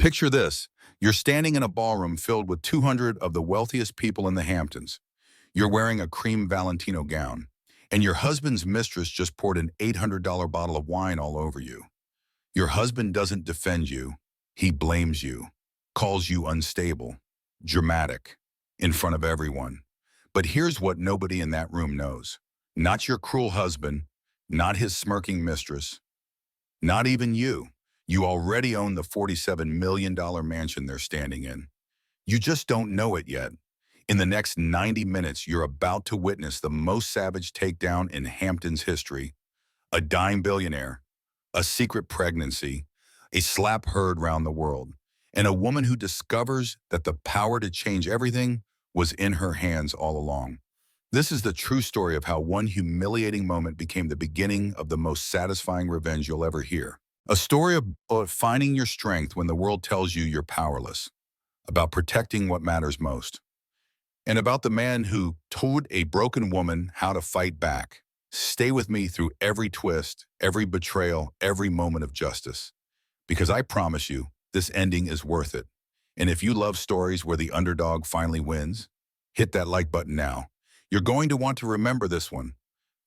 Picture this. You're standing in a ballroom filled with 200 of the wealthiest people in the Hamptons. You're wearing a cream Valentino gown, and your husband's mistress just poured an $800 bottle of wine all over you. Your husband doesn't defend you. He blames you, calls you unstable, dramatic, in front of everyone. But here's what nobody in that room knows. Not your cruel husband, not his smirking mistress, not even you. You already own the $47 million mansion they're standing in. You just don't know it yet. In the next 90 minutes, you're about to witness the most savage takedown in Hampton's history. A dime billionaire, a secret pregnancy, a slap heard round the world, and a woman who discovers that the power to change everything was in her hands all along. This is the true story of how one humiliating moment became the beginning of the most satisfying revenge you'll ever hear. A story about finding your strength when the world tells you you're powerless, about protecting what matters most, and about the man who told a broken woman how to fight back. Stay with me through every twist, every betrayal, every moment of justice, because I promise you, this ending is worth it. And if you love stories where the underdog finally wins, hit that like button now. You're going to want to remember this one.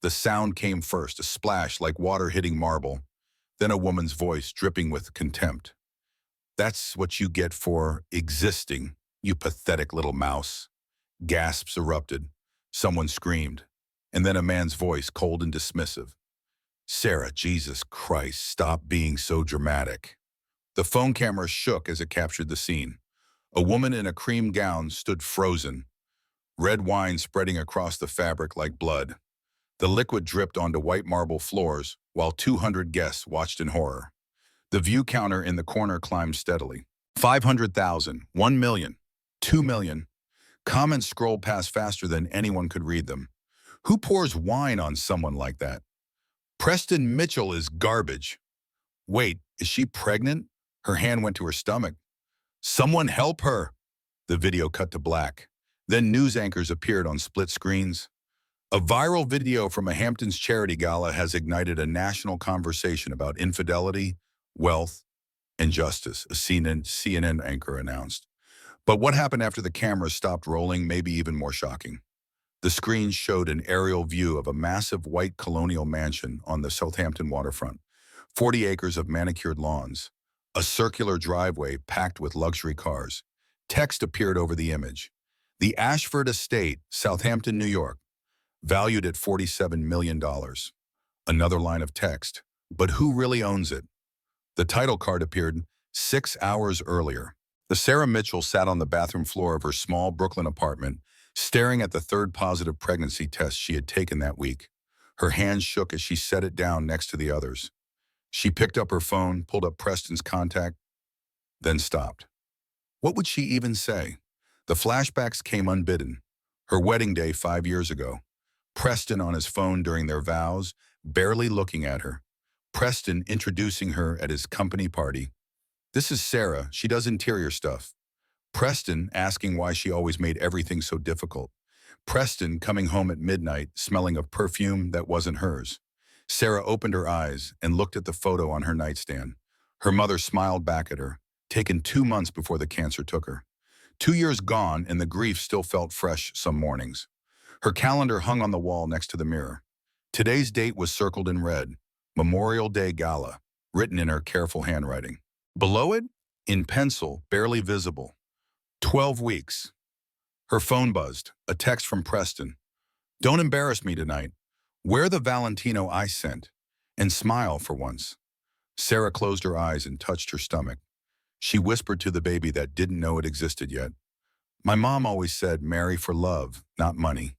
The sound came first, a splash like water hitting marble, then a woman's voice dripping with contempt. That's what you get for existing, you pathetic little mouse. Gasps erupted. Someone screamed. And then a man's voice, cold and dismissive. Sarah, Jesus Christ, stop being so dramatic. The phone camera shook as it captured the scene. A woman in a cream gown stood frozen, red wine spreading across the fabric like blood. The liquid dripped onto white marble floors while 200 guests watched in horror. The view counter in the corner climbed steadily. 500,000, 1 million, 2 million. Comments scrolled past faster than anyone could read them. Who pours wine on someone like that? Preston Mitchell is garbage. Wait, is she pregnant? Her hand went to her stomach. Someone help her! The video cut to black. Then news anchors appeared on split screens. A viral video from a Hamptons charity gala has ignited a national conversation about infidelity, wealth, and justice, a CNN anchor announced. But what happened after the cameras stopped rolling may be even more shocking. The screen showed an aerial view of a massive white colonial mansion on the Southampton waterfront, 40 acres of manicured lawns, a circular driveway packed with luxury cars. Text appeared over the image. The Ashford Estate, Southampton, New York, valued at $47 million. Another line of text. But who really owns it? The title card appeared 6 hours earlier. Sarah Mitchell sat on the bathroom floor of her small Brooklyn apartment, staring at the third positive pregnancy test she had taken that week. Her hands shook as she set it down next to the others. She picked up her phone, pulled up Preston's contact, then stopped. What would she even say? The flashbacks came unbidden. Her wedding day 5 years ago. Preston on his phone during their vows, barely looking at her. Preston introducing her at his company party. This is Sarah, she does interior stuff. Preston asking why she always made everything so difficult. Preston coming home at midnight, smelling of perfume that wasn't hers. Sarah opened her eyes and looked at the photo on her nightstand. Her mother smiled back at her, taken 2 months before the cancer took her. 2 years gone, and the grief still felt fresh some mornings. Her calendar hung on the wall next to the mirror. Today's date was circled in red, Memorial Day Gala, written in her careful handwriting. Below it, in pencil, barely visible, 12 weeks. Her phone buzzed, a text from Preston. Don't embarrass me tonight. Wear the Valentino I sent, and smile for once. Sarah closed her eyes and touched her stomach. She whispered to the baby that didn't know it existed yet. My mom always said marry for love, not money.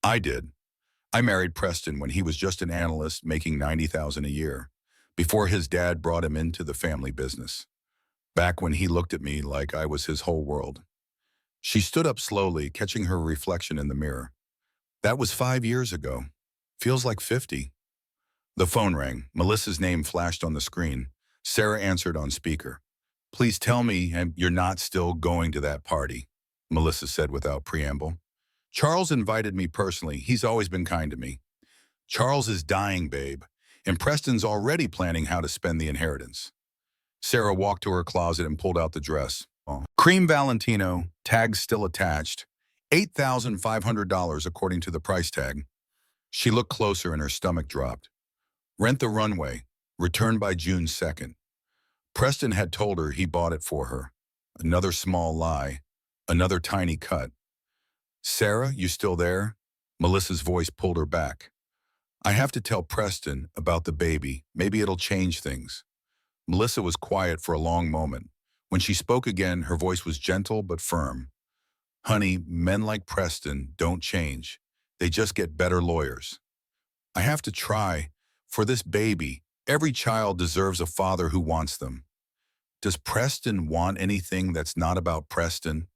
I did. I married Preston when he was just an analyst making $90,000 a year, before his dad brought him into the family business. Back when he looked at me like I was his whole world. She stood up slowly, catching her reflection in the mirror. That was 5 years ago. Feels like 50. The phone rang. Melissa's name flashed on the screen. Sarah answered on speaker. Please tell me you're not still going to that party, Melissa said without preamble. Charles invited me personally. He's always been kind to me. Charles is dying, babe, and Preston's already planning how to spend the inheritance. Sarah walked to her closet and pulled out the dress. Oh. Cream Valentino, tag still attached. $8,500 according to the price tag. She looked closer and her stomach dropped. Rent the runway. Return by June 2nd. Preston had told her he bought it for her. Another small lie. Another tiny cut. Sarah, you still there? Melissa's voice pulled her back. I have to tell Preston about the baby. Maybe it'll change things. Melissa was quiet for a long moment. When she spoke again, her voice was gentle but firm. Honey, men like Preston don't change. They just get better lawyers. I have to try. For this baby, every child deserves a father who wants them. Does Preston want anything that's not about Preston?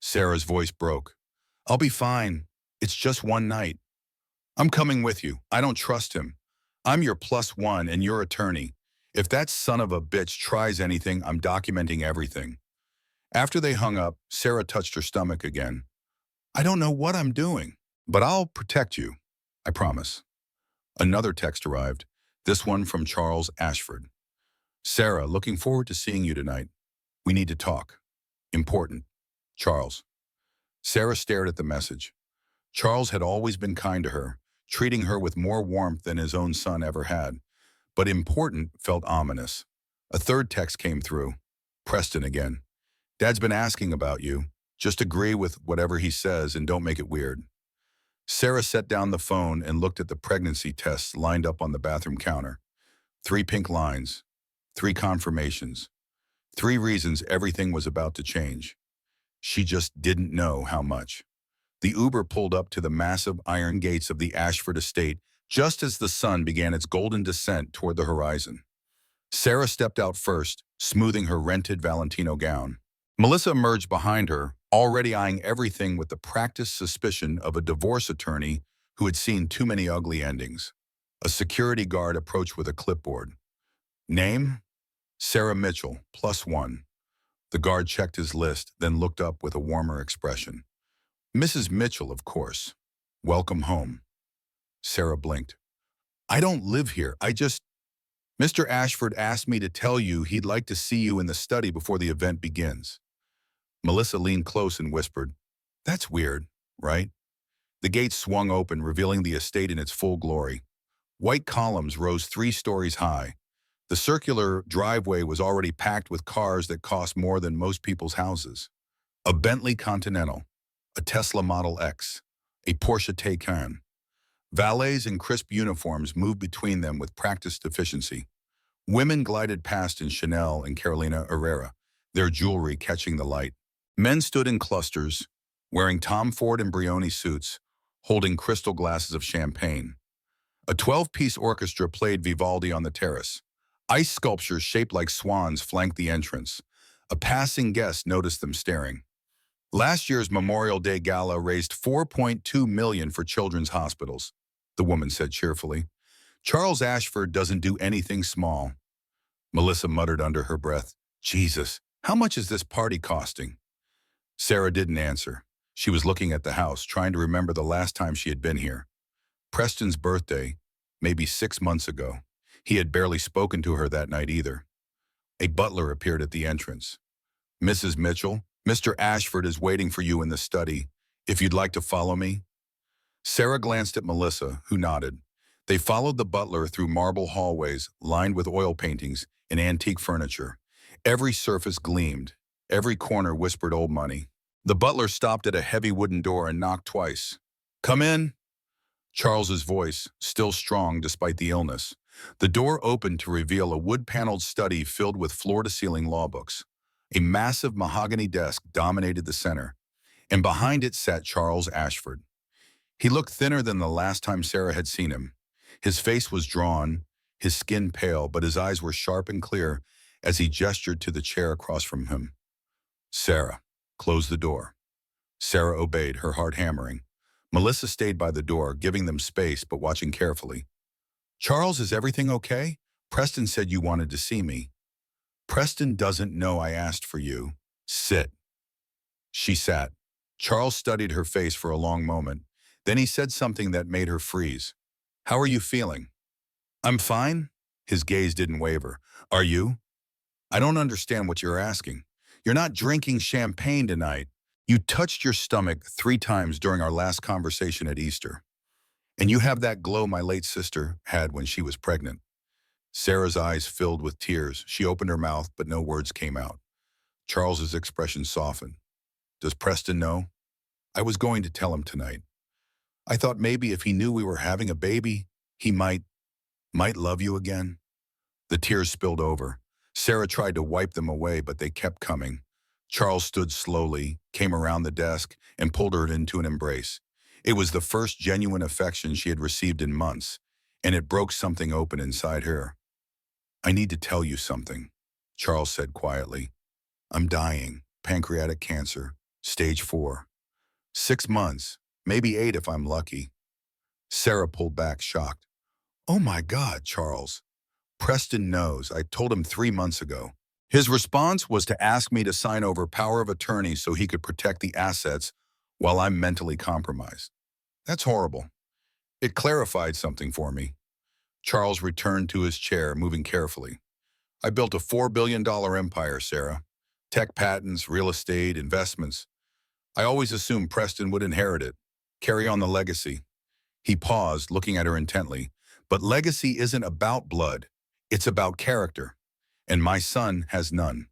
Sarah's voice broke. I'll be fine. It's just one night. I'm coming with you. I don't trust him. I'm your +1 and your attorney. If that son of a bitch tries anything, I'm documenting everything. After they hung up, Sarah touched her stomach again. I don't know what I'm doing, but I'll protect you. I promise. Another text arrived, this one from Charles Ashford. Sarah, looking forward to seeing you tonight. We need to talk. Important. Charles. Sarah stared at the message. Charles had always been kind to her, treating her with more warmth than his own son ever had. But important felt ominous. A third text came through. Preston again. Dad's been asking about you. Just agree with whatever he says and don't make it weird. Sarah set down the phone and looked at the pregnancy tests lined up on the bathroom counter. 3 pink lines. 3 confirmations. 3 reasons everything was about to change. She just didn't know how much. The Uber pulled up to the massive iron gates of the Ashford estate just as the sun began its golden descent toward the horizon. Sarah stepped out first, smoothing her rented Valentino gown. Melissa emerged behind her, already eyeing everything with the practiced suspicion of a divorce attorney who had seen too many ugly endings. A security guard approached with a clipboard. Name? Sarah Mitchell, +1. The guard checked his list, then looked up with a warmer expression. Mrs. Mitchell, of course. Welcome home. Sarah blinked. I don't live here. Mr. Ashford asked me to tell you he'd like to see you in the study before the event begins. Melissa leaned close and whispered, That's weird, right? The gate swung open, revealing the estate in its full glory. White columns rose 3 stories high. The circular driveway was already packed with cars that cost more than most people's houses. A Bentley Continental, a Tesla Model X, a Porsche Taycan. Valets in crisp uniforms moved between them with practiced efficiency. Women glided past in Chanel and Carolina Herrera, their jewelry catching the light. Men stood in clusters, wearing Tom Ford and Brioni suits, holding crystal glasses of champagne. A 12-piece orchestra played Vivaldi on the terrace. Ice sculptures shaped like swans flanked the entrance. A passing guest noticed them staring. Last year's Memorial Day Gala raised $4.2 million for children's hospitals, the woman said cheerfully. Charles Ashford doesn't do anything small. Melissa muttered under her breath, Jesus, how much is this party costing? Sarah didn't answer. She was looking at the house, trying to remember the last time she had been here. Preston's birthday, maybe 6 months ago. He had barely spoken to her that night either. A butler appeared at the entrance. Mrs. Mitchell, Mr. Ashford is waiting for you in the study. If you'd like to follow me. Sarah glanced at Melissa, who nodded. They followed the butler through marble hallways lined with oil paintings and antique furniture. Every surface gleamed. Every corner whispered old money. The butler stopped at a heavy wooden door and knocked twice. Come in. Charles's voice, still strong despite the illness. The door opened to reveal a wood-paneled study filled with floor-to-ceiling law books. A massive mahogany desk dominated the center, and behind it sat Charles Ashford. He looked thinner than the last time Sarah had seen him. His face was drawn, his skin pale, but his eyes were sharp and clear as he gestured to the chair across from him. Sarah, close the door. Sarah obeyed, her heart hammering. Melissa stayed by the door, giving them space but watching carefully. Charles, is everything okay? Preston said you wanted to see me. Preston doesn't know I asked for you. Sit. She sat. Charles studied her face for a long moment. Then he said something that made her freeze. How are you feeling? I'm fine. His gaze didn't waver. Are you? I don't understand what you're asking. You're not drinking champagne tonight. You touched your stomach 3 times during our last conversation at Easter. And you have that glow my late sister had when she was pregnant. Sarah's eyes filled with tears. She opened her mouth, but no words came out. Charles's expression softened. Does Preston know? I was going to tell him tonight. I thought maybe if he knew we were having a baby, he might love you again. The tears spilled over. Sarah tried to wipe them away, but they kept coming. Charles stood slowly, came around the desk, and pulled her into an embrace. It was the first genuine affection she had received in months, and it broke something open inside her. I need to tell you something, Charles said quietly. I'm dying. Pancreatic cancer. Stage 4. 6 months. Maybe 8 if I'm lucky. Sarah pulled back, shocked. Oh my God, Charles. Preston knows. I told him 3 months ago. His response was to ask me to sign over power of attorney so he could protect the assets while I'm mentally compromised. That's horrible. It clarified something for me. Charles returned to his chair, moving carefully. I built a $4 billion empire, Sarah. Tech patents, real estate, investments. I always assumed Preston would inherit it, carry on the legacy. He paused, looking at her intently. But legacy isn't about blood. It's about character. And my son has none.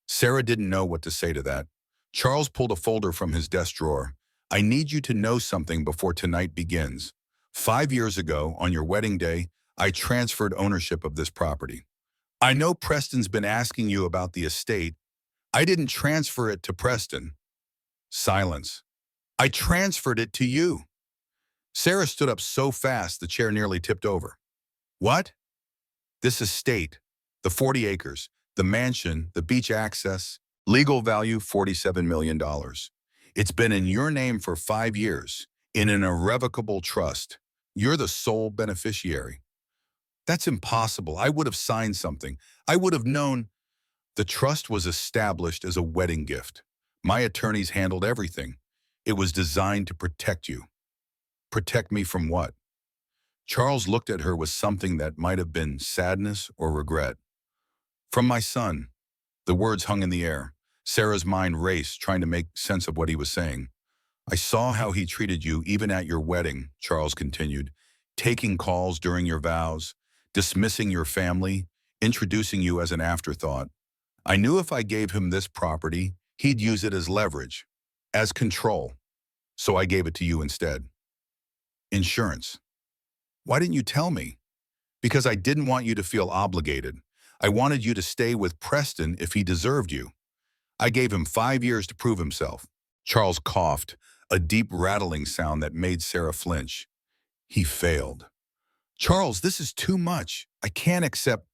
Sarah didn't know what to say to that. Charles pulled a folder from his desk drawer. I need you to know something before tonight begins. 5 years ago, on your wedding day, I transferred ownership of this property. I know Preston's been asking you about the estate. I didn't transfer it to Preston. Silence. I transferred it to you. Sarah stood up so fast the chair nearly tipped over. What? This estate, the 40 acres, the mansion, the beach access, legal value $47 million. It's been in your name for 5 years, in an irrevocable trust. You're the sole beneficiary. That's impossible. I would have signed something. I would have known. The trust was established as a wedding gift. My attorneys handled everything. It was designed to protect you. Protect me from what? Charles looked at her with something that might have been sadness or regret. From my son. The words hung in the air. Sarah's mind raced, trying to make sense of what he was saying. I saw how he treated you even at your wedding, Charles continued, taking calls during your vows, dismissing your family, introducing you as an afterthought. I knew if I gave him this property, he'd use it as leverage, as control. So I gave it to you instead. Insurance. Why didn't you tell me? Because I didn't want you to feel obligated. I wanted you to stay with Preston if he deserved you. I gave him 5 years to prove himself. Charles coughed, a deep rattling sound that made Sarah flinch. He failed. Charles, this is too much. I can't accept.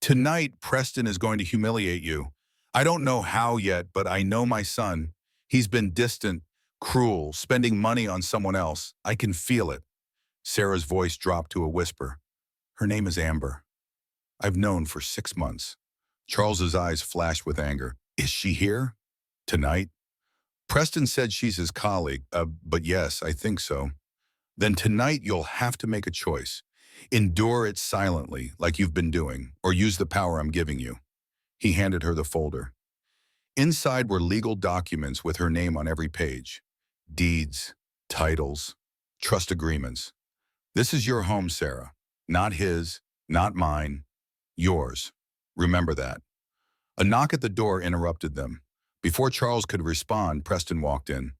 Tonight, Preston is going to humiliate you. I don't know how yet, but I know my son. He's been distant, cruel, spending money on someone else. I can feel it. Sarah's voice dropped to a whisper. Her name is Amber. I've known for 6 months. Charles's eyes flashed with anger. Is she here? Tonight? Preston said she's his colleague, but yes, I think so. Then tonight you'll have to make a choice. Endure it silently, like you've been doing, or use the power I'm giving you. He handed her the folder. Inside were legal documents with her name on every page. Deeds, titles, trust agreements. This is your home, Sarah. Not his, not mine, yours. Remember that. A knock at the door interrupted them. Before Charles could respond, Preston walked in.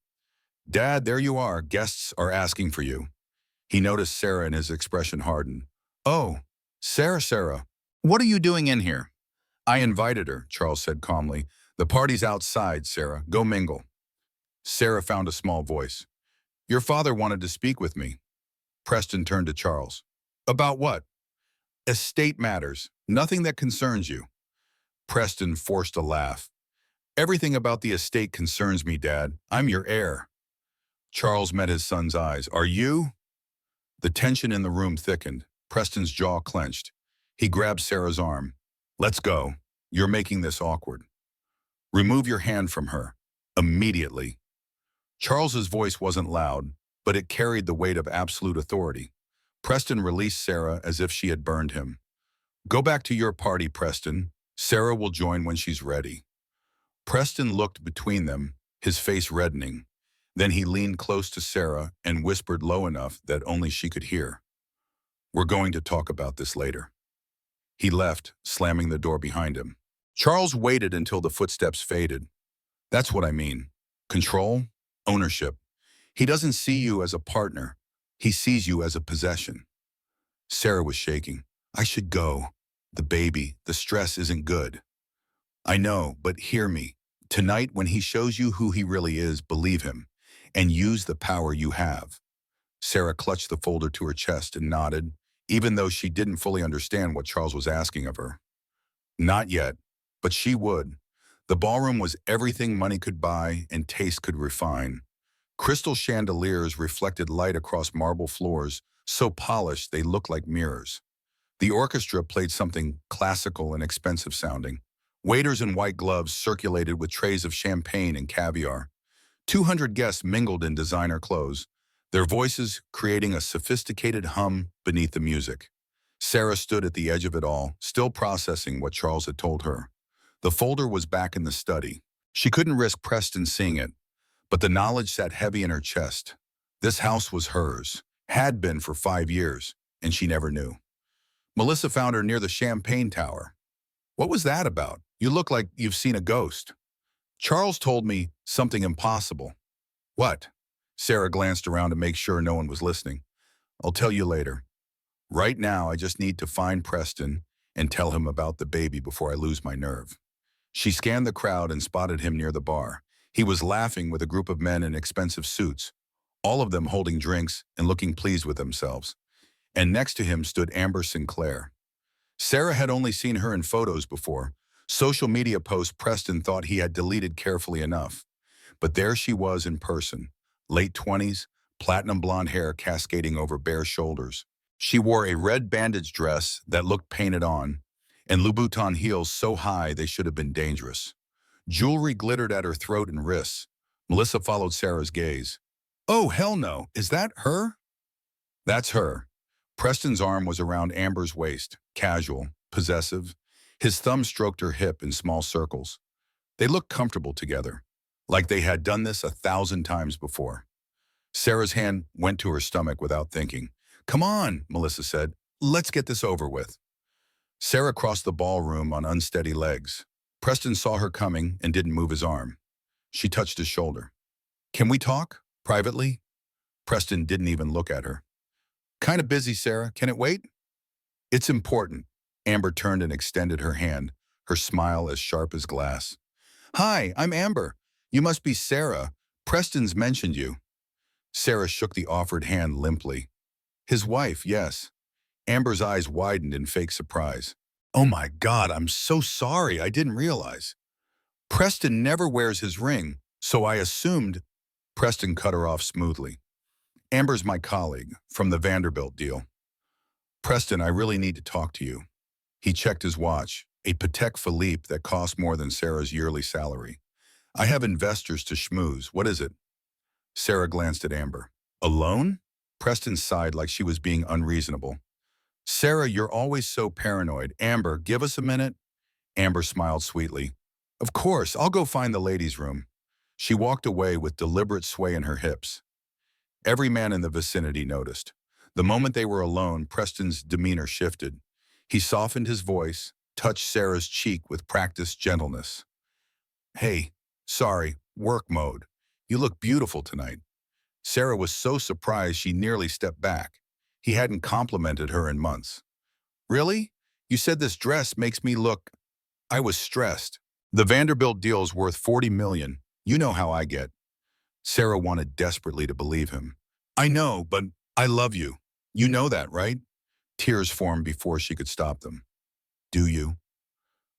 Dad, there you are. Guests are asking for you. He noticed Sarah and his expression hardened. Oh, Sarah, what are you doing in here? I invited her, Charles said calmly. The party's outside, Sarah. Go mingle. Sarah found a small voice. Your father wanted to speak with me. Preston turned to Charles. About what? Estate matters. Nothing that concerns you. Preston forced a laugh. Everything about the estate concerns me, Dad. I'm your heir. Charles met his son's eyes. Are you? The tension in the room thickened. Preston's jaw clenched. He grabbed Sarah's arm. Let's go. You're making this awkward. Remove your hand from her. Immediately. Charles's voice wasn't loud, but it carried the weight of absolute authority. Preston released Sarah as if she had burned him. Go back to your party, Preston. Sarah will join when she's ready. Preston looked between them, his face reddening. Then he leaned close to Sarah and whispered low enough that only she could hear. We're going to talk about this later. He left, slamming the door behind him. Charles waited until the footsteps faded. That's what I mean. Control, ownership. He doesn't see you as a partner. He sees you as a possession. Sarah was shaking. I should go. The baby, the stress isn't good. I know, but hear me. Tonight, when he shows you who he really is, believe him, and use the power you have. Sarah clutched the folder to her chest and nodded, even though she didn't fully understand what Charles was asking of her. Not yet, but she would. The ballroom was everything money could buy and taste could refine. Crystal chandeliers reflected light across marble floors, so polished they looked like mirrors. The orchestra played something classical and expensive sounding. Waiters in white gloves circulated with trays of champagne and caviar. 200 guests mingled in designer clothes, their voices creating a sophisticated hum beneath the music. Sarah stood at the edge of it all, still processing what Charles had told her. The folder was back in the study. She couldn't risk Preston seeing it, but the knowledge sat heavy in her chest. This house was hers, had been for 5 years, and she never knew. Melissa found her near the champagne tower. What was that about? You look like you've seen a ghost. Charles told me something impossible. What? Sarah glanced around to make sure no one was listening. I'll tell you later. Right now, I just need to find Preston and tell him about the baby before I lose my nerve. She scanned the crowd and spotted him near the bar. He was laughing with a group of men in expensive suits, all of them holding drinks and looking pleased with themselves. And next to him stood Amber Sinclair. Sarah had only seen her in photos before. Social media posts Preston thought he had deleted carefully enough. But there she was in person, late 20s, platinum blonde hair cascading over bare shoulders. She wore a red bandage dress that looked painted on, and Louboutin heels so high they should have been dangerous. Jewelry glittered at her throat and wrists. Melissa followed Sarah's gaze. Oh, hell no. Is that her? That's her. Preston's arm was around Amber's waist, casual, possessive. His thumb stroked her hip in small circles. They looked comfortable together, like they had done this 1,000 times before. Sarah's hand went to her stomach without thinking. Come on, Melissa said. Let's get this over with. Sarah crossed the ballroom on unsteady legs. Preston saw her coming and didn't move his arm. She touched his shoulder. Can we talk? Privately? Preston didn't even look at her. Kind of busy, Sarah. Can it wait? It's important. Amber turned and extended her hand, her smile as sharp as glass. Hi, I'm Amber. You must be Sarah. Preston's mentioned you. Sarah shook the offered hand limply. His wife, yes. Amber's eyes widened in fake surprise. Oh my God, I'm so sorry. I didn't realize. Preston never wears his ring, so I assumed. Preston cut her off smoothly. Amber's my colleague from the Vanderbilt deal. Preston, I really need to talk to you. He checked his watch, a Patek Philippe that cost more than Sarah's yearly salary. I have investors to schmooze. What is it? Sarah glanced at Amber. Alone? Preston sighed like she was being unreasonable. Sarah, you're always so paranoid. Amber, give us a minute. Amber smiled sweetly. Of course, I'll go find the ladies' room. She walked away with deliberate sway in her hips. Every man in the vicinity noticed. The moment they were alone, Preston's demeanor shifted. He softened his voice, touched Sarah's cheek with practiced gentleness. Hey, sorry, work mode. You look beautiful tonight. Sarah was so surprised she nearly stepped back. He hadn't complimented her in months. Really? You said this dress makes me look... I was stressed. The Vanderbilt deal's worth $40 million. You know how I get. Sarah wanted desperately to believe him. I know, but I love you. You know that, right? Tears formed before she could stop them. Do you?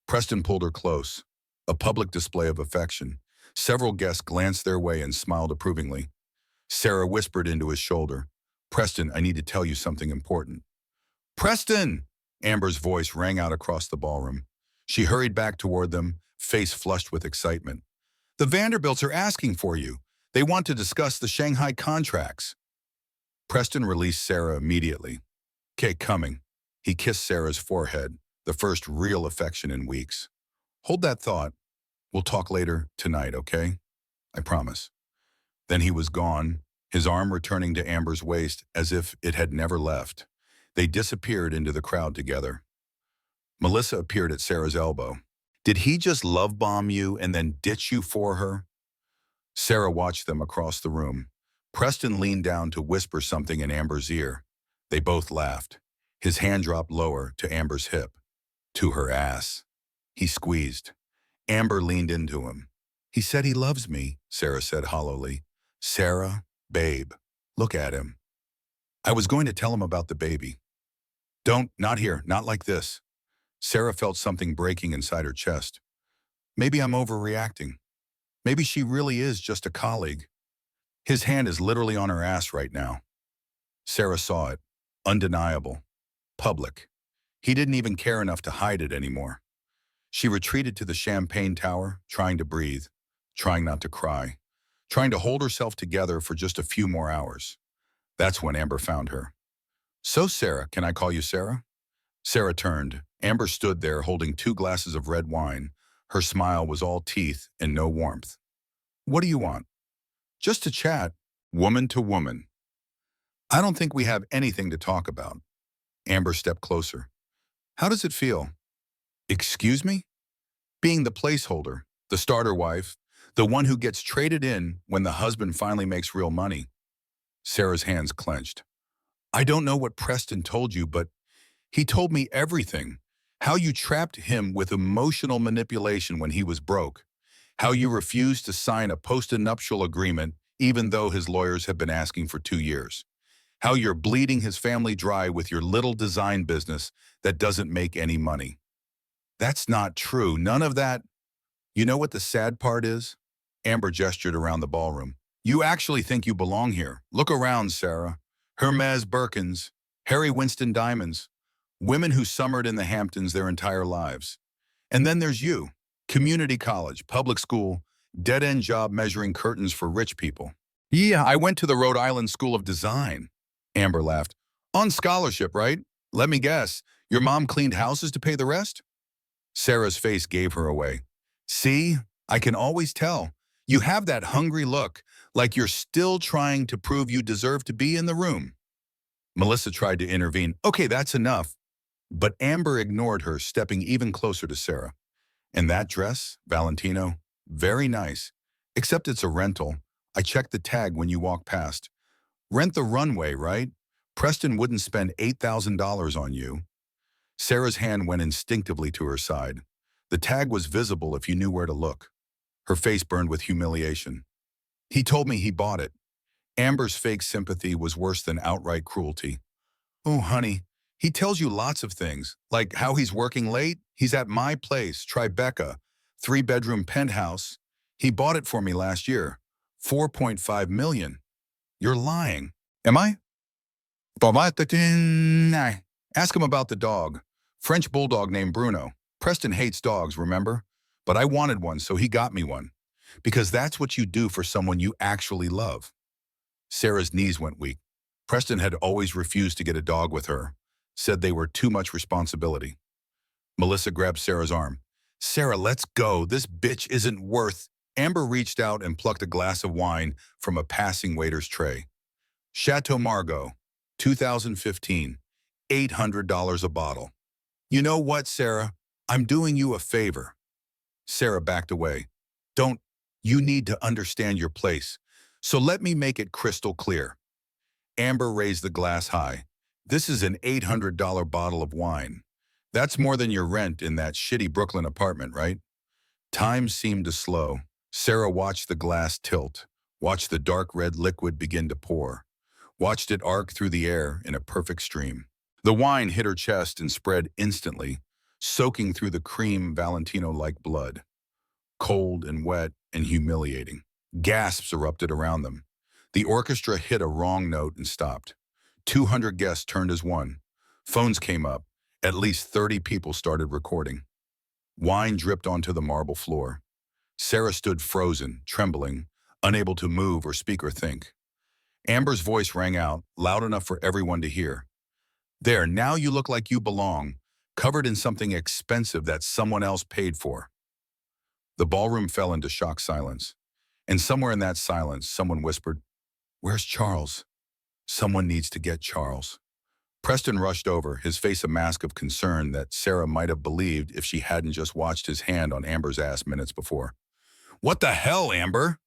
Preston pulled her close, a public display of affection. Several guests glanced their way and smiled approvingly. Sarah whispered into his shoulder, Preston, I need to tell you something important. Preston! Amber's voice rang out across the ballroom. She hurried back toward them, face flushed with excitement. The Vanderbilts are asking for you. They want to discuss the Shanghai contracts. Preston released Sarah immediately. "'Kay, coming." He kissed Sarah's forehead, the first real affection in weeks. Hold that thought. We'll talk later tonight, okay? I promise. Then he was gone, his arm returning to Amber's waist as if it had never left. They disappeared into the crowd together. Melissa appeared at Sarah's elbow. Did he just love bomb you and then ditch you for her? Sarah watched them across the room. Preston leaned down to whisper something in Amber's ear. They both laughed. His hand dropped lower to Amber's hip, to her ass. He squeezed. Amber leaned into him. He said he loves me, Sarah said hollowly. Sarah, babe, look at him. I was going to tell him about the baby. Don't, not here, not like this. Sarah felt something breaking inside her chest. Maybe I'm overreacting. Maybe she really is just a colleague. His hand is literally on her ass right now. Sarah saw it. Undeniable. Public. He didn't even care enough to hide it anymore. She retreated to the champagne tower, trying to breathe, trying not to cry, trying to hold herself together for just a few more hours. That's when Amber found her. So Sarah, can I call you Sarah? Sarah turned. Amber stood there holding 2 glasses of red wine. Her smile was all teeth and no warmth. What do you want? Just to chat, woman to woman. I don't think we have anything to talk about. Amber stepped closer. How does it feel? Excuse me? Being the placeholder, the starter wife, the one who gets traded in when the husband finally makes real money. Sarah's hands clenched. I don't know what Preston told you, but he told me everything. How you trapped him with emotional manipulation when he was broke. How you refused to sign a post-nuptial agreement even though his lawyers have been asking for 2 years. How you're bleeding his family dry with your little design business that doesn't make any money. That's not true. None of that. You know what the sad part is? Amber gestured around the ballroom. You actually think you belong here. Look around, Sarah. Hermes Birkins, Harry Winston diamonds, women who summered in the Hamptons their entire lives. And then there's you, community college, public school, dead-end job measuring curtains for rich people. Yeah, I went to the Rhode Island School of Design. Amber laughed. On scholarship, right? Let me guess, your mom cleaned houses to pay the rest? Sarah's face gave her away. See, I can always tell. You have that hungry look, like you're still trying to prove you deserve to be in the room. Melissa tried to intervene. Okay, that's enough. But Amber ignored her, stepping even closer to Sarah. And that dress, Valentino, very nice. Except it's a rental. I checked the tag when you walked past. Rent the runway, right? Preston wouldn't spend $8,000 on you. Sarah's hand went instinctively to her side. The tag was visible if you knew where to look. Her face burned with humiliation. He told me he bought it. Amber's fake sympathy was worse than outright cruelty. Oh, honey, he tells you lots of things, like how he's working late. He's at my place, Tribeca, 3-bedroom penthouse. He bought it for me last year, $4.5 million. You're lying. Am I? Ask him about the dog. French bulldog named Bruno. Preston hates dogs, remember? But I wanted one, so he got me one. Because that's what you do for someone you actually love. Sarah's knees went weak. Preston had always refused to get a dog with her, said they were too much responsibility. Melissa grabbed Sarah's arm. Sarah, let's go. This bitch isn't worth. Amber reached out and plucked a glass of wine from a passing waiter's tray. Chateau Margaux, 2015, $800 a bottle. You know what, Sarah? I'm doing you a favor. Sarah backed away. Don't. You need to understand your place. So let me make it crystal clear. Amber raised the glass high. This is an $800 bottle of wine. That's more than your rent in that shitty Brooklyn apartment, right? Time seemed to slow. Sarah watched the glass tilt, watched the dark red liquid begin to pour, watched it arc through the air in a perfect stream. The wine hit her chest and spread instantly, soaking through the cream Valentino-like blood. Cold and wet and humiliating. Gasps erupted around them. The orchestra hit a wrong note and stopped. 200 guests turned as one. Phones came up. At least 30 people started recording. Wine dripped onto the marble floor. Sarah stood frozen, trembling, unable to move or speak or think. Amber's voice rang out, loud enough for everyone to hear. There, now you look like you belong. covered in something expensive that someone else paid for. The ballroom fell into shocked silence. And somewhere in that silence, someone whispered, "Where's Charles? Someone needs to get Charles." Preston rushed over, his face a mask of concern that Sarah might have believed if she hadn't just watched his hand on Amber's ass minutes before. "What the hell, Amber?"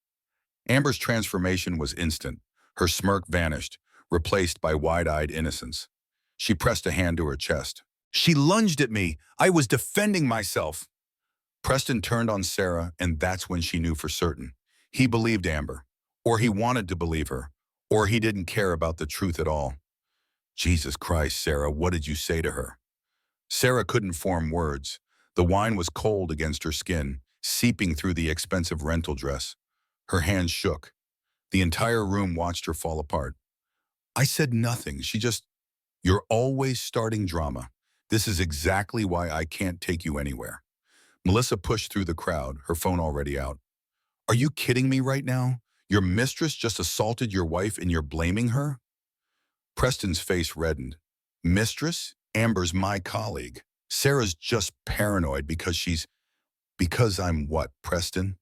Amber's transformation was instant. Her smirk vanished, replaced by wide-eyed innocence. She pressed a hand to her chest. "She lunged at me. I was defending myself." Preston turned on Sarah, and that's when she knew for certain. He believed Amber, or he wanted to believe her, or he didn't care about the truth at all. "Jesus Christ, Sarah, what did you say to her?" Sarah couldn't form words. The wine was cold against her skin, seeping through the expensive rental dress. Her hands shook. The entire room watched her fall apart. "I said nothing. She just, you're always starting drama. This is exactly why I can't take you anywhere." Melissa pushed through the crowd, her phone already out. "Are you kidding me right now? Your mistress just assaulted your wife and you're blaming her?" Preston's face reddened. "Mistress? Amber's my colleague. Sarah's just paranoid because I'm what, Preston?"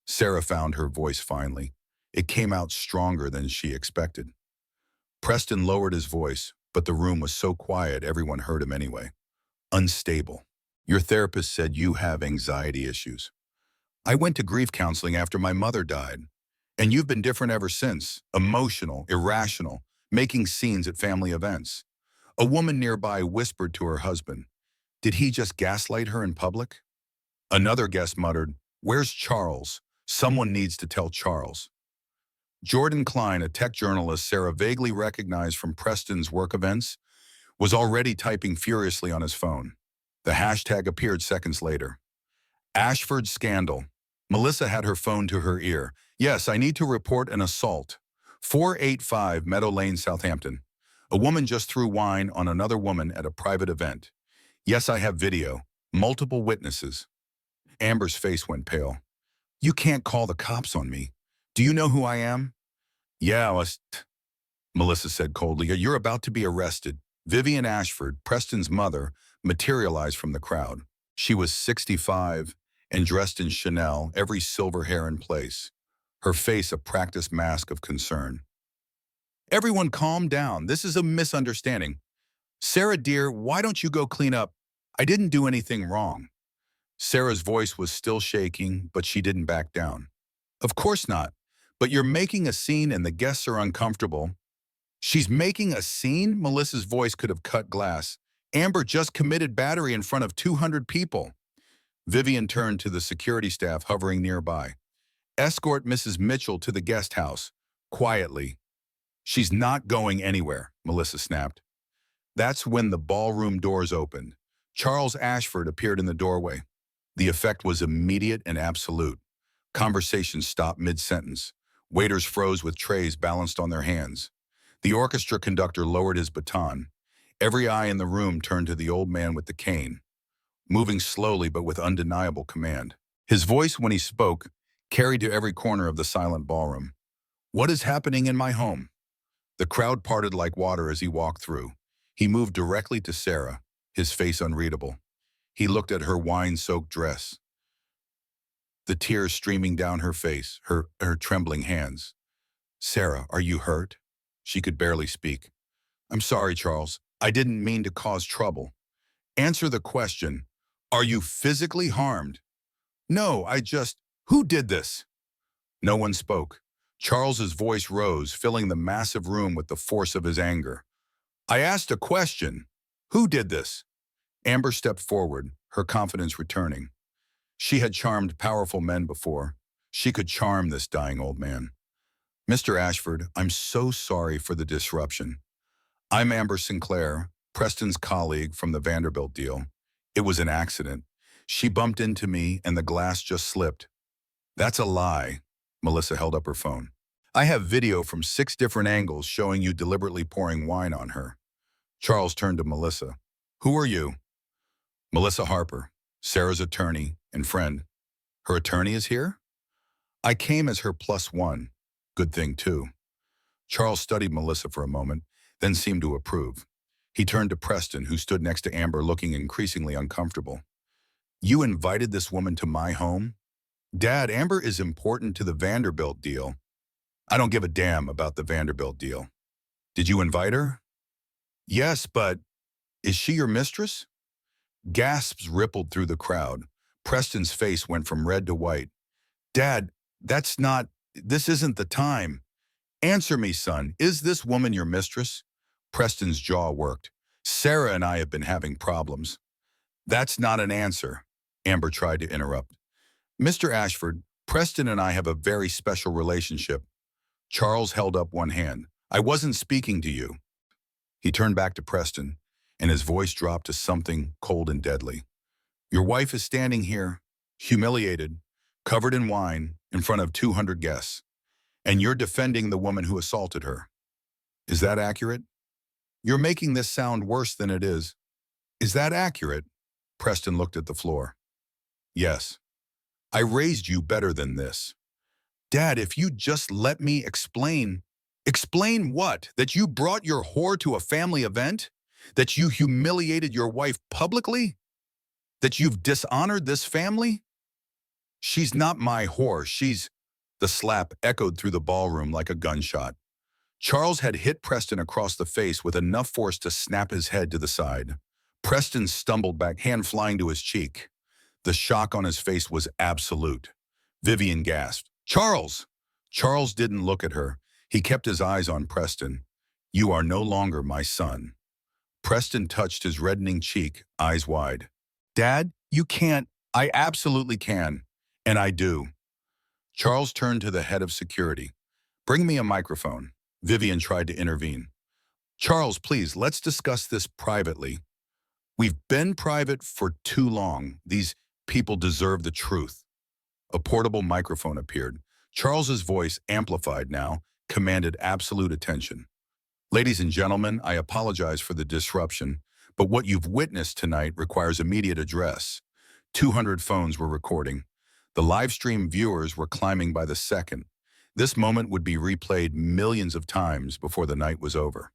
Sarah found her voice finally. It came out stronger than she expected. Preston lowered his voice, but the room was so quiet everyone heard him anyway. "Unstable. Your therapist said you have anxiety issues. I went to grief counseling after my mother died. And you've been different ever since. Emotional, irrational, making scenes at family events." A woman nearby whispered to her husband, "Did he just gaslight her in public?" Another guest muttered, "Where's Charles? Someone needs to tell Charles." Jordan Klein, a tech journalist Sarah vaguely recognized from Preston's work events, was already typing furiously on his phone. The hashtag appeared seconds later. "Ashford scandal." Melissa had her phone to her ear. "Yes, I need to report an assault. 485 Meadow Lane, Southampton. A woman just threw wine on another woman at a private event. Yes, I have video. Multiple witnesses." Amber's face went pale. "You can't call the cops on me. Do you know who I am?" "Yeah, Melissa said coldly. "You're about to be arrested." Vivian Ashford, Preston's mother, materialized from the crowd. She was 65 and dressed in Chanel, every silver hair in place. Her face a practiced mask of concern. "Everyone calm down. This is a misunderstanding. Sarah, dear, why don't you go clean up? I didn't do anything wrong." Sarah's voice was still shaking, but she didn't back down. "Of course not. But you're making a scene and the guests are uncomfortable." "She's making a scene?" Melissa's voice could have cut glass. "Amber just committed battery in front of 200 people. Vivian turned to the security staff hovering nearby. "Escort Mrs. Mitchell to the guest house. Quietly." "She's not going anywhere," Melissa snapped. That's when the ballroom doors opened. Charles Ashford appeared in the doorway. The effect was immediate and absolute. Conversations stopped mid-sentence. Waiters froze with trays balanced on their hands. The orchestra conductor lowered his baton. Every eye in the room turned to the old man with the cane, moving slowly but with undeniable command. His voice, when he spoke, carried to every corner of the silent ballroom. "What is happening in my home?" The crowd parted like water as he walked through. He moved directly to Sarah, his face unreadable. He looked at her wine-soaked dress, the tears streaming down her face, her trembling hands. "Sarah, are you hurt?" She could barely speak. "I'm sorry, Charles. I didn't mean to cause trouble." "Answer the question. Are you physically harmed?" "No, who did this?" No one spoke. Charles's voice rose, filling the massive room with the force of his anger. "I asked a question. Who did this?" Amber stepped forward, her confidence returning. She had charmed powerful men before. She could charm this dying old man. "Mr. Ashford, I'm so sorry for the disruption. I'm Amber Sinclair, Preston's colleague from the Vanderbilt deal. It was an accident. She bumped into me and the glass just slipped." "That's a lie." Melissa held up her phone. "I have video from 6 different angles showing you deliberately pouring wine on her." Charles turned to Melissa. "Who are you?" "Melissa Harper, Sarah's attorney and friend." "Her attorney is here?" "I came as her +1. Good thing, too." Charles studied Melissa for a moment, then seemed to approve. He turned to Preston, who stood next to Amber looking increasingly uncomfortable. You invited this woman to my home? Dad, Amber is important to the Vanderbilt deal. I don't give a damn about the Vanderbilt deal. Did you invite her? Yes, but is she your mistress? Gasps rippled through the crowd. Preston's face went from red to white. Dad, this isn't the time. Answer me, son. Is this woman your mistress? Preston's jaw worked. Sarah and I have been having problems. That's not an answer, Amber tried to interrupt. Mr. Ashford, Preston and I have a very special relationship. Charles held up one hand. I wasn't speaking to you. He turned back to Preston, and his voice dropped to something cold and deadly. Your wife is standing here, humiliated, covered in wine, in front of 200 guests, and you're defending the woman who assaulted her. Is that accurate? You're making this sound worse than it is. Is that accurate? Preston looked at the floor. Yes. I raised you better than this. Dad, if you just let me explain. Explain what? That you brought your whore to a family event? That you humiliated your wife publicly? That you've dishonored this family? She's not my whore, she's... The slap echoed through the ballroom like a gunshot. Charles had hit Preston across the face with enough force to snap his head to the side. Preston stumbled back, hand flying to his cheek. The shock on his face was absolute. Vivian gasped, Charles! Charles didn't look at her. He kept his eyes on Preston. You are no longer my son. Preston touched his reddening cheek, eyes wide. Dad, you can't. I absolutely can. And I do. Charles turned to the head of security. Bring me a microphone. Vivian tried to intervene. Charles, please, let's discuss this privately. We've been private for too long. These people deserve the truth. A portable microphone appeared. Charles's voice, amplified now, commanded absolute attention. Ladies and gentlemen, I apologize for the disruption, but what you've witnessed tonight requires immediate address. 200 phones were recording. The live stream viewers were climbing by the second. This moment would be replayed millions of times before the night was over.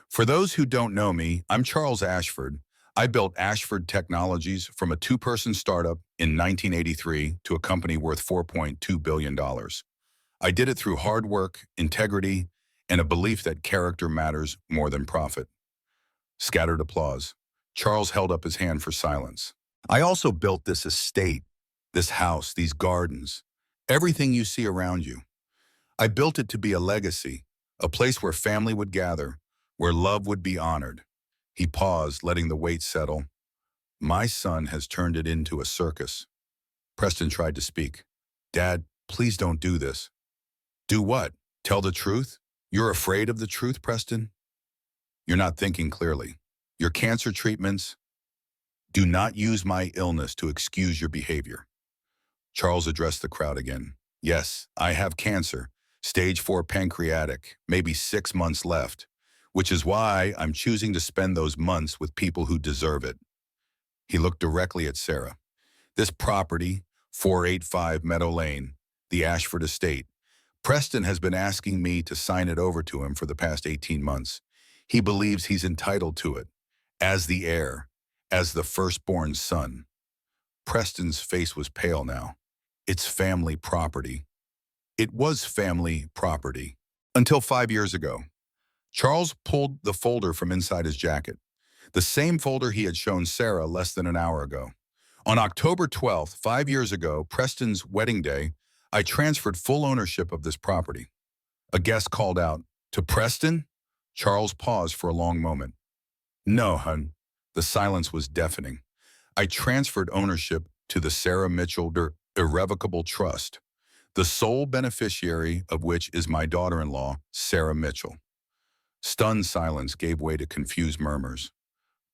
For those who don't know me, I'm Charles Ashford. I built Ashford Technologies from a two-person startup in 1983 to a company worth $4.2 billion. I did it through hard work, integrity, and a belief that character matters more than profit. Scattered applause. Charles held up his hand for silence. I also built this estate, this house, these gardens, everything you see around you. I built it to be a legacy, a place where family would gather, where love would be honored. He paused, letting the weight settle. My son has turned it into a circus. Preston tried to speak. Dad, please don't do this. Do what? Tell the truth? You're afraid of the truth, Preston? You're not thinking clearly. Your cancer treatments? Do not use my illness to excuse your behavior. Charles addressed the crowd again. Yes, I have cancer, stage 4 pancreatic, maybe 6 months left, which is why I'm choosing to spend those months with people who deserve it. He looked directly at Sarah. This property, 485 Meadow Lane, the Ashford estate, Preston has been asking me to sign it over to him for the past 18 months. He believes he's entitled to it, as the heir, as the firstborn son. Preston's face was pale now. It's family property. It was family property. Until 5 years ago. Charles pulled the folder from inside his jacket, the same folder he had shown Sarah less than an hour ago. On October 12th, 5 years ago, Preston's wedding day, I transferred full ownership of this property. A guest called out, To Preston? Charles paused for a long moment. No, hun. The silence was deafening. I transferred ownership to the Sarah Mitchell Irrevocable Trust, the sole beneficiary of which is my daughter-in-law, Sarah Mitchell. Stunned silence gave way to confused murmurs.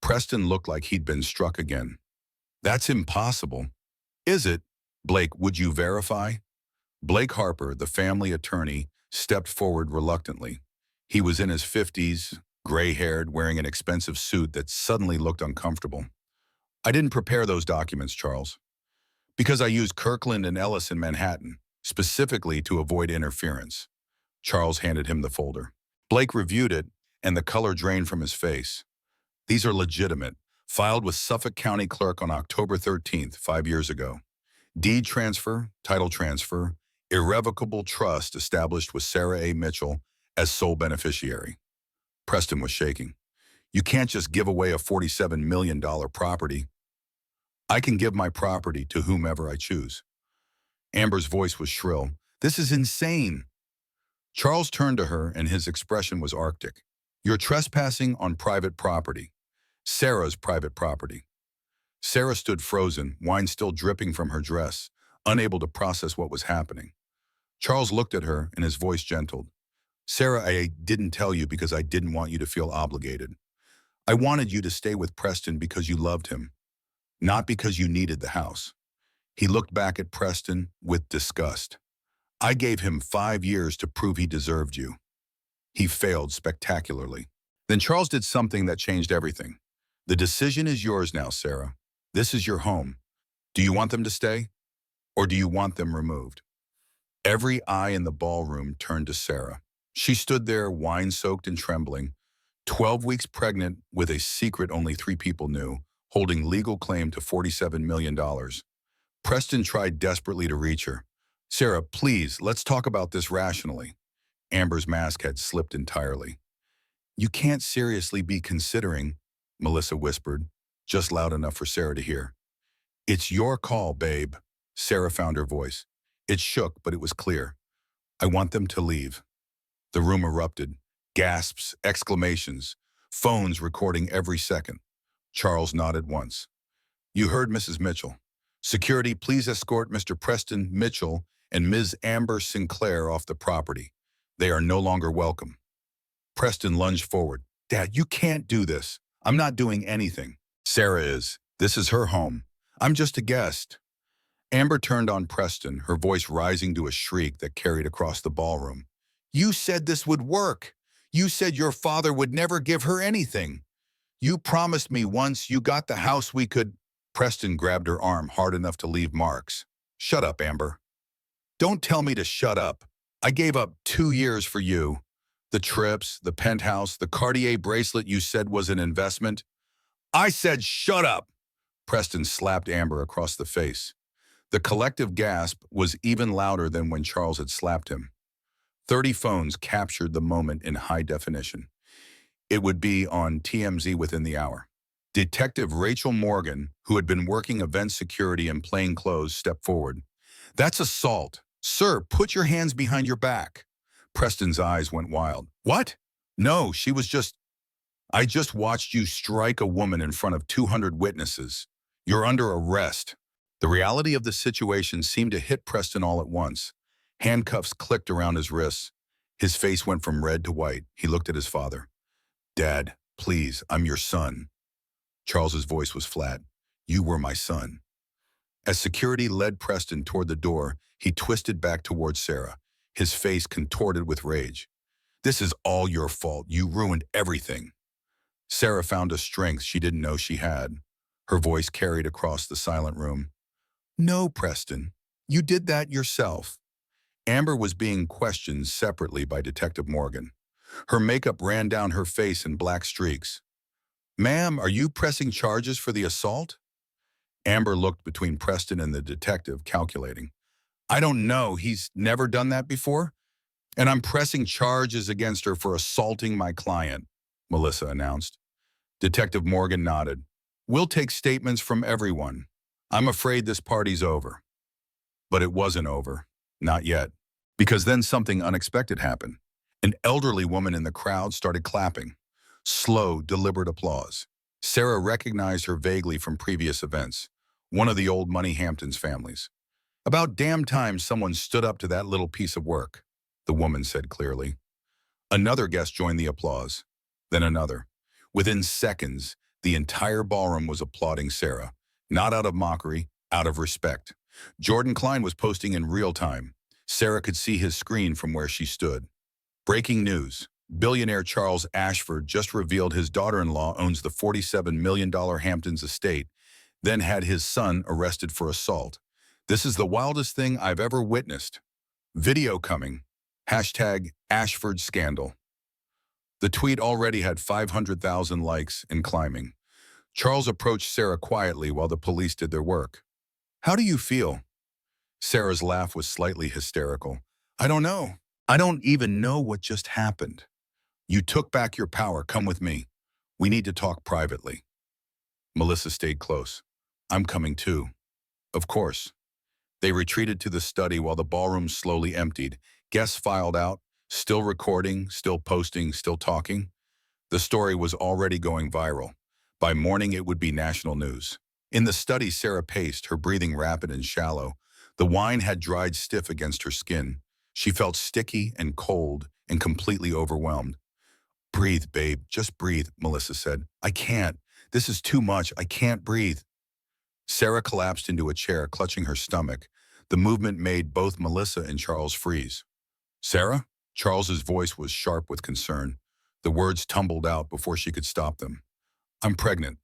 Preston looked like he'd been struck again. That's impossible. Is it? Blake, would you verify? Blake Harper, the family attorney, stepped forward reluctantly. He was in his 50s, gray-haired, wearing an expensive suit that suddenly looked uncomfortable. I didn't prepare those documents, Charles, because I used Kirkland and Ellis in Manhattan, specifically to avoid interference. Charles handed him the folder. Blake reviewed it, and the color drained from his face. These are legitimate, filed with Suffolk County Clerk on October 13th, 5 years ago. Deed transfer, title transfer, irrevocable trust established with Sarah A. Mitchell as sole beneficiary. Preston was shaking. You can't just give away a $47 million property. I can give my property to whomever I choose. Amber's voice was shrill. This is insane. Charles turned to her and his expression was arctic. You're trespassing on private property. Sarah's private property. Sarah stood frozen, wine still dripping from her dress, unable to process what was happening. Charles looked at her and his voice gentled. Sarah, I didn't tell you because I didn't want you to feel obligated. I wanted you to stay with Preston because you loved him, not because you needed the house. He looked back at Preston with disgust. I gave him 5 years to prove he deserved you. He failed spectacularly. Then Charles did something that changed everything. The decision is yours now, Sarah. This is your home. Do you want them to stay? Or do you want them removed? Every eye in the ballroom turned to Sarah. She stood there, wine-soaked and trembling, 12 weeks pregnant with a secret only 3 people knew, holding legal claim to $47 million. Preston tried desperately to reach her. Sarah, please, let's talk about this rationally. Amber's mask had slipped entirely. You can't seriously be considering, Melissa whispered, just loud enough for Sarah to hear. It's your call, babe. Sarah found her voice. It shook, but it was clear. I want them to leave. The room erupted. Gasps, exclamations, phones recording every second. Charles nodded once. You heard Mrs. Mitchell. Security, please escort Mr. Preston Mitchell and Ms. Amber Sinclair off the property. They are no longer welcome. Preston lunged forward. Dad, you can't do this. I'm not doing anything. Sarah is. This is her home. I'm just a guest. Amber turned on Preston, her voice rising to a shriek that carried across the ballroom. You said this would work. You said your father would never give her anything. You promised me once you got the house we could... Preston grabbed her arm hard enough to leave marks. Shut up, Amber. Don't tell me to shut up. I gave up 2 years for you. The trips, the penthouse, the Cartier bracelet you said was an investment. I said shut up. Preston slapped Amber across the face. The collective gasp was even louder than when Charles had slapped him. 30 phones captured the moment in high definition. It would be on TMZ within the hour. Detective Rachel Morgan, who had been working event security in plain clothes, stepped forward. That's assault. Sir, put your hands behind your back. Preston's eyes went wild. What? No, I just watched you strike a woman in front of 200 witnesses. You're under arrest. The reality of the situation seemed to hit Preston all at once. Handcuffs clicked around his wrists. His face went from red to white. He looked at his father. Dad, please, I'm your son. Charles's voice was flat. You were my son. As security led Preston toward the door, he twisted back towards Sarah, his face contorted with rage. This is all your fault. You ruined everything. Sarah found a strength she didn't know she had. Her voice carried across the silent room. No, Preston, you did that yourself. Amber was being questioned separately by Detective Morgan. Her makeup ran down her face in black streaks. Ma'am, are you pressing charges for the assault? Amber looked between Preston and the detective, calculating. I don't know, he's never done that before. And I'm pressing charges against her for assaulting my client, Melissa announced. Detective Morgan nodded. We'll take statements from everyone. I'm afraid this party's over. But it wasn't over. Not yet. Because then something unexpected happened. An elderly woman in the crowd started clapping. Slow, deliberate applause. Sarah recognized her vaguely from previous events. One of the old Money Hamptons families. About damn time someone stood up to that little piece of work, the woman said clearly. Another guest joined the applause. Then another. Within seconds, the entire ballroom was applauding Sarah. Not out of mockery, out of respect. Jordan Klein was posting in real time. Sarah could see his screen from where she stood. Breaking news. Billionaire Charles Ashford just revealed his daughter-in-law owns the $47 million Hamptons estate, then had his son arrested for assault. This is the wildest thing I've ever witnessed. Video coming. Hashtag Ashford scandal. The tweet already had 500,000 likes and climbing. Charles approached Sarah quietly while the police did their work. "How do you feel?" Sarah's laugh was slightly hysterical. "I don't know. I don't even know what just happened. You took back your power. Come with me. We need to talk privately." Melissa stayed close. "I'm coming too." Of course. They retreated to the study while the ballroom slowly emptied. Guests filed out, still recording, still posting, still talking. The story was already going viral. By morning, it would be national news. In the study, Sarah paced, her breathing rapid and shallow. The wine had dried stiff against her skin. She felt sticky and cold and completely overwhelmed. "Breathe, babe, just breathe," Melissa said. "I can't. This is too much. I can't breathe." Sarah collapsed into a chair, clutching her stomach. The movement made both Melissa and Charles freeze. "Sarah?" Charles's voice was sharp with concern. The words tumbled out before she could stop them. "I'm pregnant."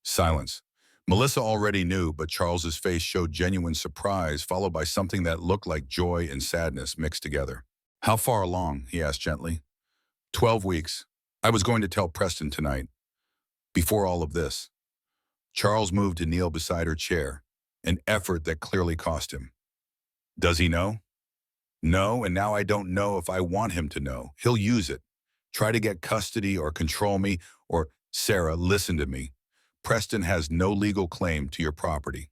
Silence. Melissa already knew, but Charles's face showed genuine surprise, followed by something that looked like joy and sadness mixed together. "How far along?" he asked gently. 12 weeks. I was going to tell Preston tonight. Before all of this." Charles moved to kneel beside her chair, an effort that clearly cost him. "Does he know?" "No, and now I don't know if I want him to know. He'll use it. Try to get custody or control me or—" "Sarah, listen to me. Preston has no legal claim to your property.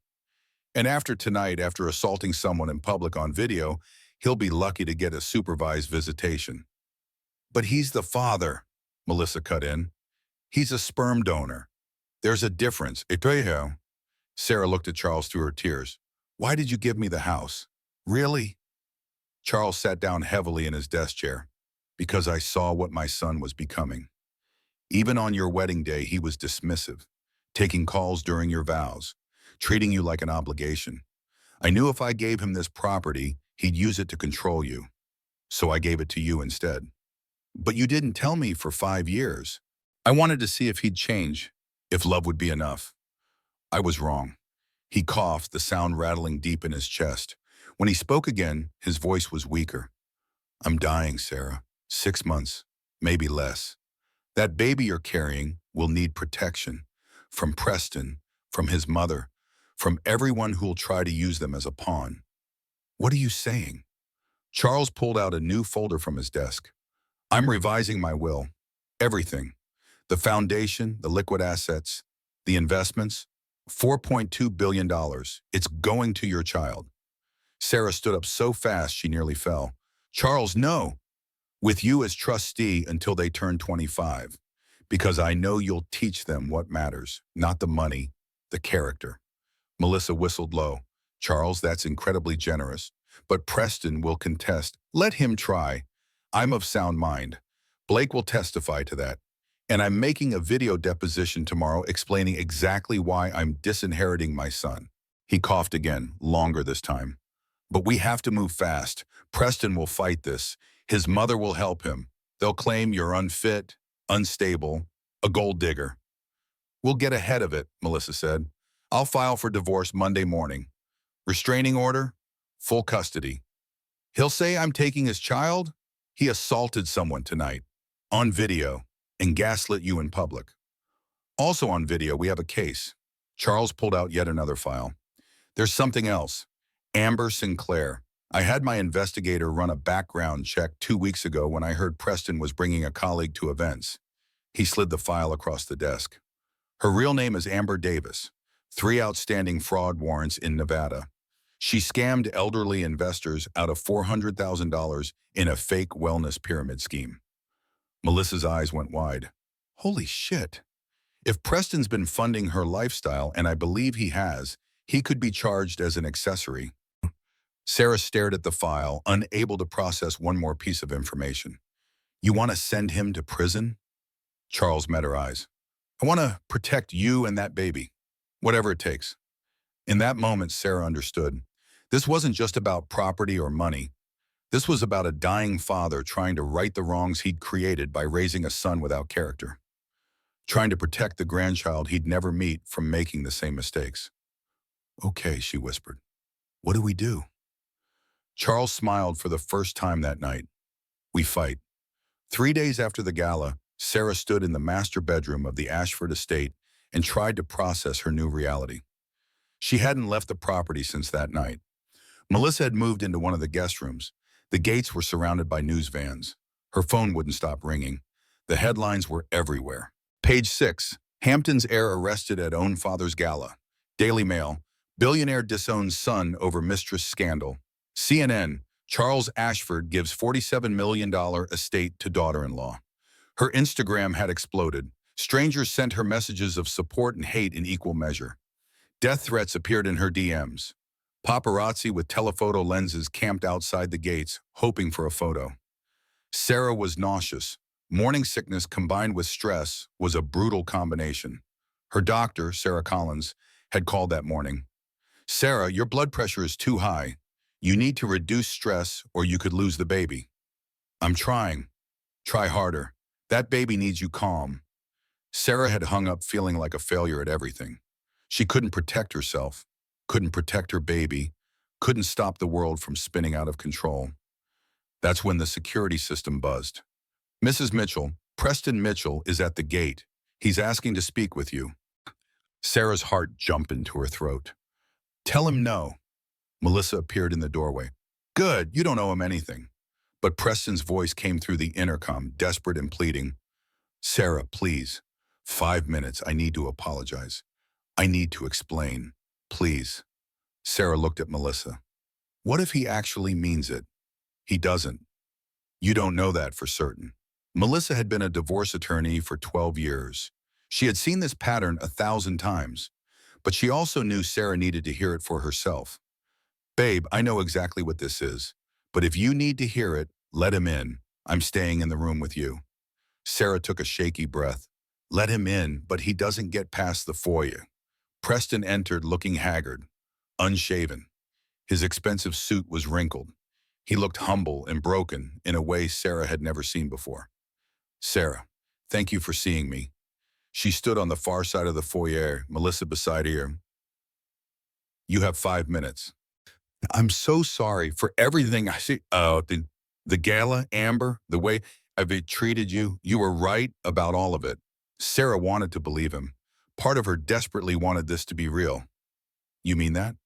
And after tonight, after assaulting someone in public on video, he'll be lucky to get a supervised visitation." "But he's the father," Melissa cut in. "He's a sperm donor. There's a difference." Sarah looked at Charles through her tears. "Why did you give me the house?" "Really?" Charles sat down heavily in his desk chair. "Because I saw what my son was becoming. Even on your wedding day, he was dismissive, taking calls during your vows, treating you like an obligation. I knew if I gave him this property, he'd use it to control you. So I gave it to you instead. But you didn't tell me for 5 years. I wanted to see if he'd change, if love would be enough. I was wrong." He coughed, the sound rattling deep in his chest. When he spoke again, his voice was weaker. "I'm dying, Sarah. 6 months, maybe less. That baby you're carrying will need protection. From Preston, from his mother, from everyone who'll try to use them as a pawn." "What are you saying?" Charles pulled out a new folder from his desk. "I'm revising my will. Everything. The foundation, the liquid assets, the investments. $4.2 billion. It's going to your child." Sarah stood up so fast she nearly fell. "Charles, no. With you as trustee until they turn 25. Because I know you'll teach them what matters, not the money, the character." Melissa whistled low. "Charles, that's incredibly generous. But Preston will contest. Let him try. I'm of sound mind. Blake will testify to that. And I'm making a video deposition tomorrow explaining exactly why I'm disinheriting my son." He coughed again, longer this time. "But we have to move fast. Preston will fight this. His mother will help him. They'll claim you're unfit, unstable, a gold digger." "We'll get ahead of it," Melissa said. "I'll file for divorce Monday morning. Restraining order, full custody. He'll say I'm taking his child. He assaulted someone tonight, on video, and gaslit you in public. Also on video, we have a case." Charles pulled out yet another file. "There's something else. Amber Sinclair. I had my investigator run a background check 2 weeks ago when I heard Preston was bringing a colleague to events." He slid the file across the desk. "Her real name is Amber Davis. 3 outstanding fraud warrants in Nevada. She scammed elderly investors out of $400,000 in a fake wellness pyramid scheme." Melissa's eyes went wide. "Holy shit. If Preston's been funding her lifestyle, and I believe he has, he could be charged as an accessory." Sarah stared at the file, unable to process one more piece of information. "You want to send him to prison?" Charles met her eyes. "I want to protect you and that baby. Whatever it takes." In that moment, Sarah understood. This wasn't just about property or money. This was about a dying father trying to right the wrongs he'd created by raising a son without character. Trying to protect the grandchild he'd never meet from making the same mistakes. "Okay," she whispered. "What do we do?" Charles smiled for the first time that night. "We fight. 3 days after the gala, Sarah stood in the master bedroom of the Ashford estate and tried to process her new reality. She hadn't left the property since that night. Melissa had moved into one of the guest rooms. The gates were surrounded by news vans. Her phone wouldn't stop ringing. The headlines were everywhere. Page 6. Hampton's heir arrested at own father's gala. Daily Mail. Billionaire disowns son over mistress scandal. CNN. Charles Ashford gives $47 million estate to daughter-in-law. Her Instagram had exploded. Strangers sent her messages of support and hate in equal measure. Death threats appeared in her DMs. Paparazzi with telephoto lenses camped outside the gates, hoping for a photo. Sarah was nauseous. Morning sickness combined with stress was a brutal combination. Her doctor, Sarah Collins, had called that morning. "Sarah, your blood pressure is too high. You need to reduce stress or you could lose the baby." "I'm trying." "Try harder. That baby needs you calm." Sarah had hung up feeling like a failure at everything. She couldn't protect herself, couldn't protect her baby, couldn't stop the world from spinning out of control. That's when the security system buzzed. "Mrs. Mitchell, Preston Mitchell is at the gate. He's asking to speak with you." Sarah's heart jumped into her throat. "Tell him no." Melissa appeared in the doorway. "Good, you don't owe him anything." But Preston's voice came through the intercom, desperate and pleading. "Sarah, please. 5 minutes, I need to apologize. I need to explain. Please." Sarah looked at Melissa. "What if he actually means it?" "He doesn't." "You don't know that for certain." Melissa had been a divorce attorney for 12 years. She had seen this pattern 1,000 times, but she also knew Sarah needed to hear it for herself. "Babe, I know exactly what this is, but if you need to hear it, let him in. I'm staying in the room with you." Sarah took a shaky breath. "Let him in, but he doesn't get past the foyer." Preston entered looking haggard, unshaven. His expensive suit was wrinkled. He looked humble and broken in a way Sarah had never seen before. "Sarah, thank you for seeing me." She stood on the far side of the foyer, Melissa beside her. "You have 5 minutes." "I'm so sorry for everything I see." The gala, Amber, the way I've treated you, you were right about all of it." Sarah wanted to believe him. Part of her desperately wanted this to be real. "You mean that?"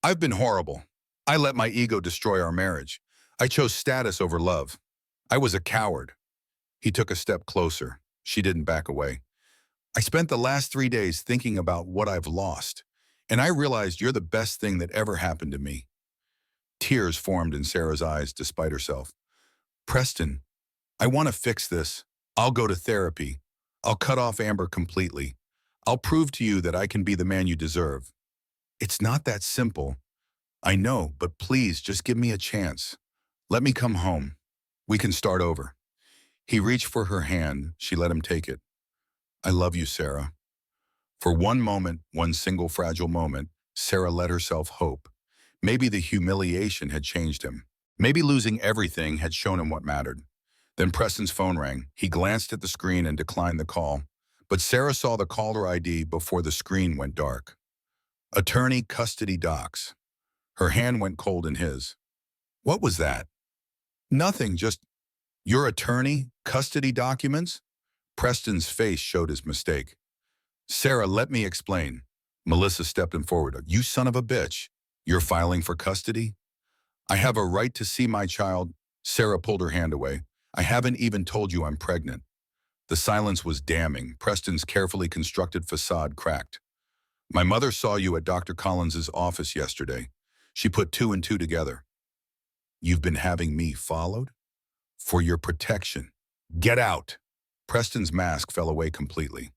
"I've been horrible. I let my ego destroy our marriage. I chose status over love. I was a coward." He took a step closer. She didn't back away. "I spent the last 3 days thinking about what I've lost, and I realized you're the best thing that ever happened to me." Tears formed in Sarah's eyes despite herself. "Preston, I want to fix this. I'll go to therapy. I'll cut off Amber completely. I'll prove to you that I can be the man you deserve." "It's not that simple." "I know, but please just give me a chance. Let me come home. We can start over." He reached for her hand. She let him take it. "I love you, Sarah." For one moment, one single fragile moment, Sarah let herself hope. Maybe the humiliation had changed him. Maybe losing everything had shown him what mattered. Then Preston's phone rang. He glanced at the screen and declined the call. But Sarah saw the caller ID before the screen went dark. "Attorney Custody Docs." Her hand went cold in his. "What was that?" "Nothing, just your attorney, custody documents?" Preston's face showed his mistake. "Sarah, let me explain." Melissa stepped him forward. "You son of a bitch. You're filing for custody?" "I have a right to see my child." Sarah pulled her hand away. "I haven't even told you I'm pregnant." The silence was damning. Preston's carefully constructed facade cracked. "My mother saw you at Dr. Collins's office yesterday. She put 2 and 2 together." "You've been having me followed?" "For your protection." "Get out." Preston's mask fell away completely.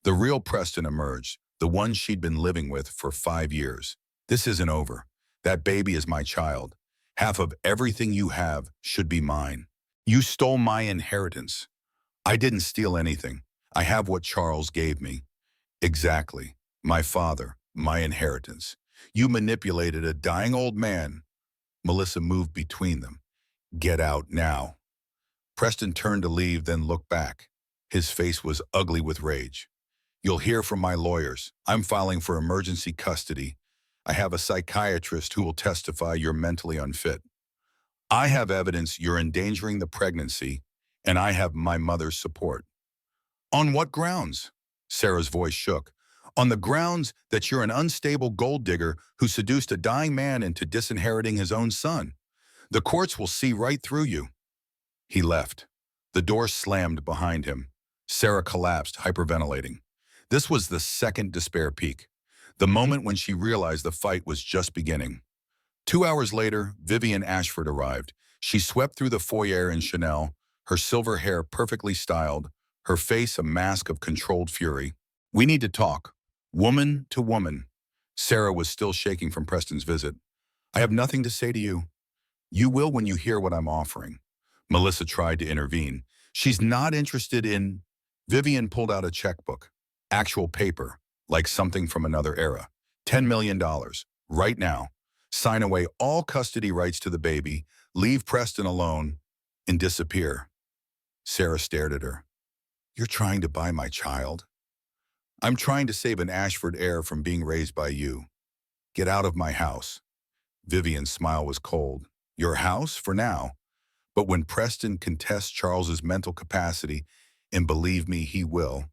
The real Preston emerged, the one she'd been living with for 5 years. "This isn't over. That baby is my child. Half of everything you have should be mine. You stole my inheritance." "I didn't steal anything. I have what Charles gave me." "Exactly. My father, my inheritance. You manipulated a dying old man." Melissa moved between them. "Get out now." Preston turned to leave, then looked back. His face was ugly with rage. "You'll hear from my lawyers. I'm filing for emergency custody. I have a psychiatrist who will testify you're mentally unfit. I have evidence you're endangering the pregnancy, and I have my mother's support. On what grounds? Sarah's voice shook. On the grounds that you're an unstable gold digger who seduced a dying man into disinheriting his own son. The courts will see right through you. He left. The door slammed behind him. Sarah collapsed, hyperventilating. This was the second despair peak, the moment when she realized the fight was just beginning. 2 hours later, Vivian Ashford arrived. She swept through the foyer in Chanel, her silver hair perfectly styled, her face a mask of controlled fury. We need to talk. Woman to woman. Sarah was still shaking from Preston's visit. I have nothing to say to you. You will when you hear what I'm offering. Melissa tried to intervene. She's not interested in... Vivian pulled out a checkbook. Actual paper, like something from another era. $10 million, right now. Sign away all custody rights to the baby, leave Preston alone, and disappear. Sarah stared at her. You're trying to buy my child? I'm trying to save an Ashford heir from being raised by you. Get out of my house. Vivian's smile was cold. Your house, for now. But when Preston contests Charles's mental capacity, and believe me, he will,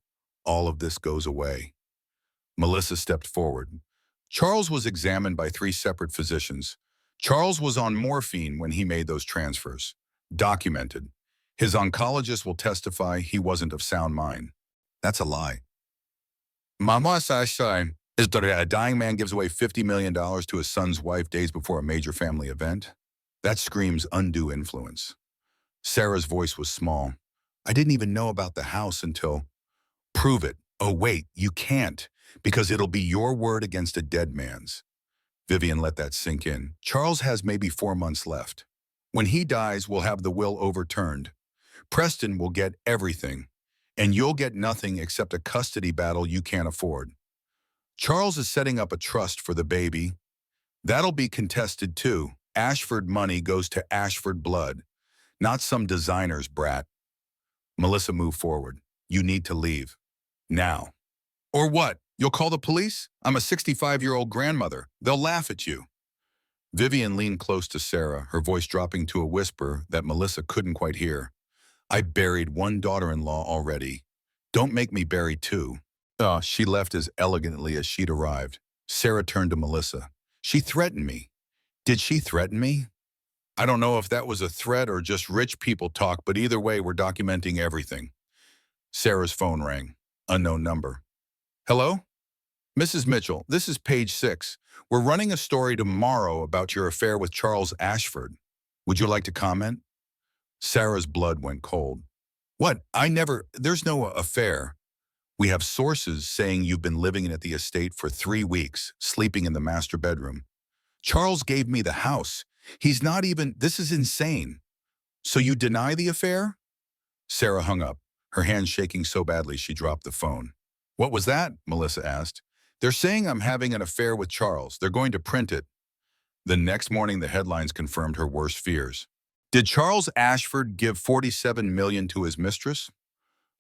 all of this goes away. Melissa stepped forward. Charles was examined by 3 separate physicians. Charles was on morphine when he made those transfers. Documented. His oncologist will testify he wasn't of sound mind. That's a lie. Mama says is that a dying man gives away $50 million to his son's wife days before a major family event? That screams undue influence. Sarah's voice was small. I didn't even know about the house until... Prove it. Oh, wait, you can't, because it'll be your word against a dead man's. Vivian let that sink in. Charles has maybe 4 months left. When he dies, we'll have the will overturned. Preston will get everything, and you'll get nothing except a custody battle you can't afford. Charles is setting up a trust for the baby. That'll be contested too. Ashford money goes to Ashford blood, not some designer's brat. Melissa moved forward. You need to leave. Now. Or what? You'll call the police? I'm a 65-year-old grandmother. They'll laugh at you. Vivian leaned close to Sarah, her voice dropping to a whisper that Melissa couldn't quite hear. I buried 1 daughter-in-law already. Don't make me bury 2. She left as elegantly as she'd arrived. Sarah turned to Melissa. She threatened me. Did she threaten me? I don't know if that was a threat or just rich people talk, but either way, we're documenting everything. Sarah's phone rang. Unknown number. Hello? Mrs. Mitchell, this is page 6. We're running a story tomorrow about your affair with Charles Ashford. Would you like to comment? Sarah's blood went cold. What? There's no affair. We have sources saying you've been living at the estate for 3 weeks, sleeping in the master bedroom. Charles gave me the house. This is insane. So you deny the affair? Sarah hung up, her hands shaking so badly she dropped the phone. What was that? Melissa asked. They're saying I'm having an affair with Charles. They're going to print it. The next morning, the headlines confirmed her worst fears. Did Charles Ashford give $47 million to his mistress?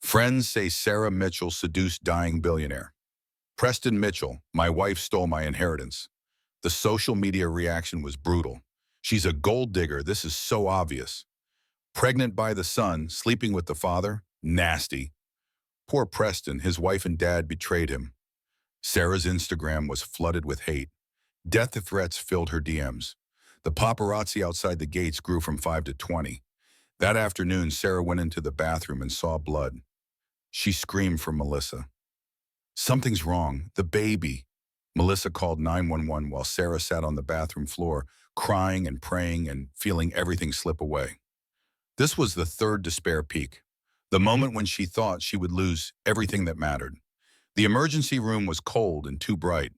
Friends say Sarah Mitchell seduced dying billionaire. Preston Mitchell, my wife stole my inheritance. The social media reaction was brutal. She's a gold digger, this is so obvious. Pregnant by the son, sleeping with the father, nasty. Poor Preston, his wife and dad betrayed him. Sarah's Instagram was flooded with hate. Death threats filled her DMs. The paparazzi outside the gates grew from 5 to 20. That afternoon, Sarah went into the bathroom and saw blood. She screamed for Melissa. Something's wrong, the baby. Melissa called 911 while Sarah sat on the bathroom floor, crying and praying and feeling everything slip away. This was the 3rd despair peak, the moment when she thought she would lose everything that mattered. The emergency room was cold and too bright.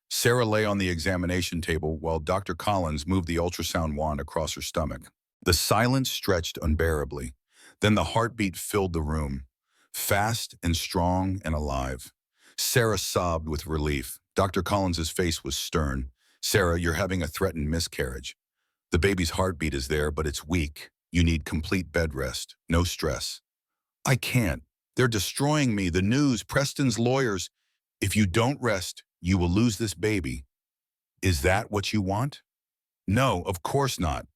Sarah lay on the examination table while Dr. Collins moved the ultrasound wand across her stomach. The silence stretched unbearably. Then the heartbeat filled the room, fast and strong and alive. Sarah sobbed with relief. Dr. Collins's face was stern. Sarah, you're having a threatened miscarriage. The baby's heartbeat is there, but it's weak. You need complete bed rest, no stress. I can't. They're destroying me, the news, Preston's lawyers. If you don't rest, you will lose this baby. Is that what you want? No, of course not.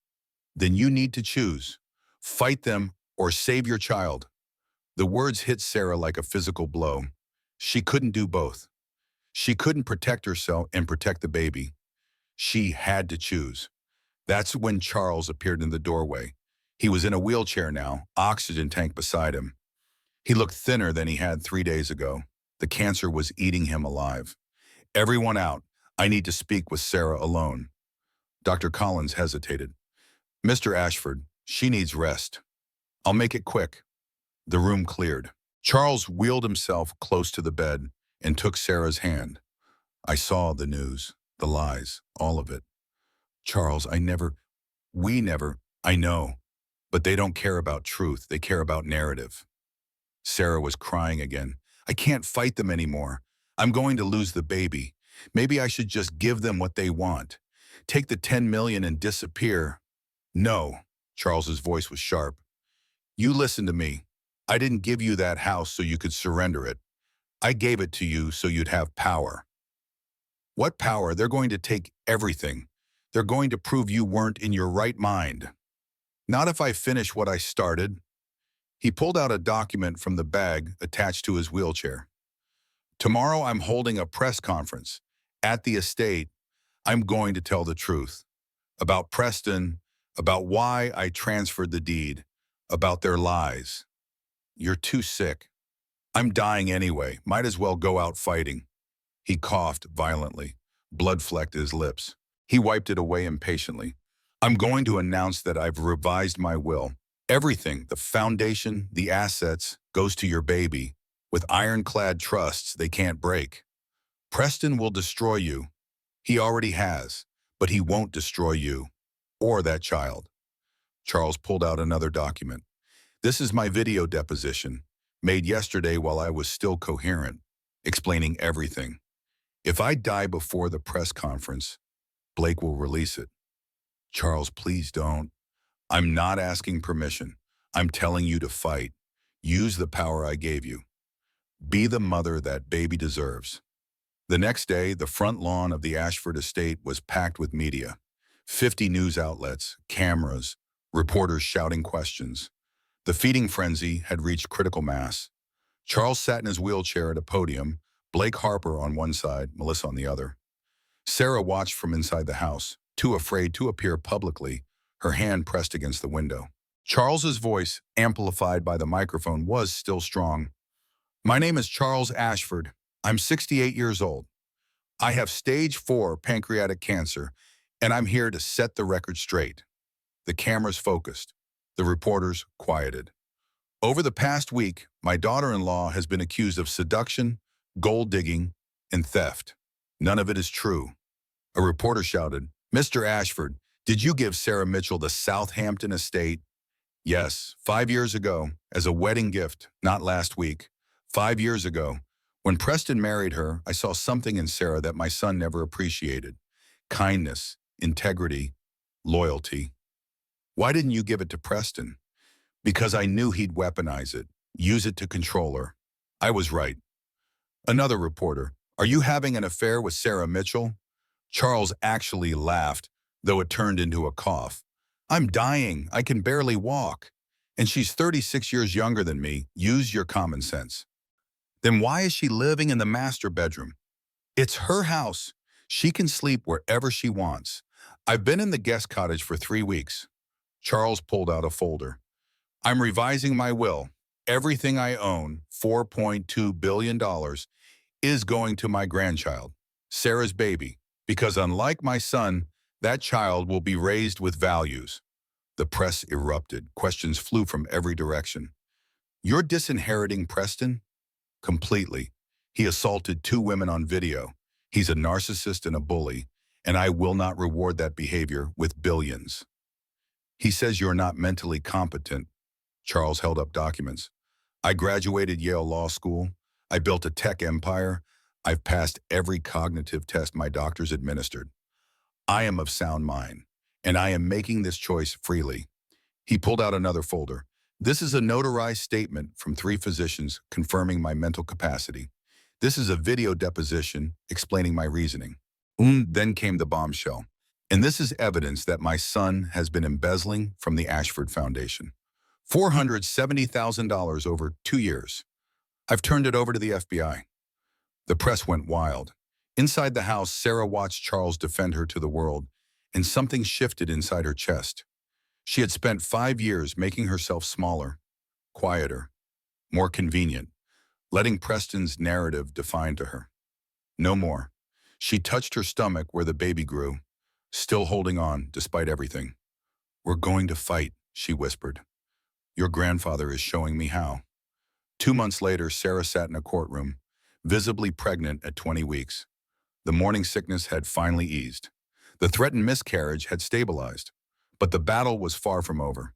Then you need to choose. Fight them or save your child. The words hit Sarah like a physical blow. She couldn't do both. She couldn't protect herself and protect the baby. She had to choose. That's when Charles appeared in the doorway. He was in a wheelchair now, oxygen tank beside him. He looked thinner than he had 3 days ago. The cancer was eating him alive. Everyone out. I need to speak with Sarah alone. Dr. Collins hesitated. Mr. Ashford, she needs rest. I'll make it quick. The room cleared. Charles wheeled himself close to the bed and took Sarah's hand. I saw the news, the lies, all of it. Charles, I know, but they don't care about truth. They care about narrative. Sarah was crying again. I can't fight them anymore. I'm going to lose the baby. Maybe I should just give them what they want. Take the 10 million and disappear. No, Charles's voice was sharp. You listen to me. I didn't give you that house so you could surrender it. I gave it to you so you'd have power. What power? They're going to take everything. They're going to prove you weren't in your right mind. Not if I finish what I started. He pulled out a document from the bag attached to his wheelchair. Tomorrow I'm holding a press conference. At the estate, I'm going to tell the truth. About Preston, about why I transferred the deed, about their lies. You're too sick. I'm dying anyway. Might as well go out fighting. He coughed violently. Blood flecked his lips. He wiped it away impatiently. I'm going to announce that I've revised my will. Everything, the foundation, the assets, goes to your baby, with ironclad trusts they can't break. Preston will destroy you. He already has, but he won't destroy you, or that child. Charles pulled out another document. This is my video deposition, made yesterday while I was still coherent, explaining everything. If I die before the press conference, Blake will release it. Charles, please don't. I'm not asking permission. I'm telling you to fight. Use the power I gave you. Be the mother that baby deserves. The next day, the front lawn of the Ashford estate was packed with media. 50 news outlets, cameras, reporters shouting questions. The feeding frenzy had reached critical mass. Charles sat in his wheelchair at a podium, Blake Harper on one side, Melissa on the other. Sarah watched from inside the house, too afraid to appear publicly, her hand pressed against the window. Charles's voice, amplified by the microphone, was still strong. My name is Charles Ashford. I'm 68 years old. I have stage 4 pancreatic cancer, and I'm here to set the record straight. The cameras focused. The reporters quieted. Over the past week, my daughter-in-law has been accused of seduction, gold digging, and theft. None of it is true. A reporter shouted, Mr. Ashford, did you give Sarah Mitchell the Southampton estate? Yes, 5 years ago, as a wedding gift, not last week. 5 years ago. When Preston married her, I saw something in Sarah that my son never appreciated. Kindness, integrity, loyalty. Why didn't you give it to Preston? Because I knew he'd weaponize it, use it to control her. I was right. Another reporter, are you having an affair with Sarah Mitchell? Charles actually laughed, though it turned into a cough. I'm dying. I can barely walk. And she's 36 years younger than me. Use your common sense. Then why is she living in the master bedroom? It's her house. She can sleep wherever she wants. I've been in the guest cottage for 3 weeks. Charles pulled out a folder. I'm revising my will. Everything I own, $4.2 billion, is going to my grandchild, Sarah's baby, because unlike my son, that child will be raised with values. The press erupted. Questions flew from every direction. You're disinheriting Preston? Completely. He assaulted 2 women on video. He's a narcissist and a bully, and I will not reward that behavior with billions. He says you're not mentally competent. Charles held up documents. I graduated Yale Law School. I built a tech empire. I've passed every cognitive test my doctors administered. I am of sound mind, and I am making this choice freely. He pulled out another folder. This is a notarized statement from 3 physicians confirming my mental capacity. This is a video deposition explaining my reasoning. Then came the bombshell. And this is evidence that my son has been embezzling from the Ashford Foundation. $470,000 over 2 years. I've turned it over to the FBI. The press went wild. Inside the house, Sarah watched Charles defend her to the world, and something shifted inside her chest. She had spent 5 years making herself smaller, quieter, more convenient, letting Preston's narrative define to her. No more. She touched her stomach where the baby grew, still holding on despite everything. "We're going to fight," she whispered. "Your grandfather is showing me how." 2 months later, Sarah sat in a courtroom, visibly pregnant at 20 weeks. The morning sickness had finally eased. The threatened miscarriage had stabilized. But the battle was far from over.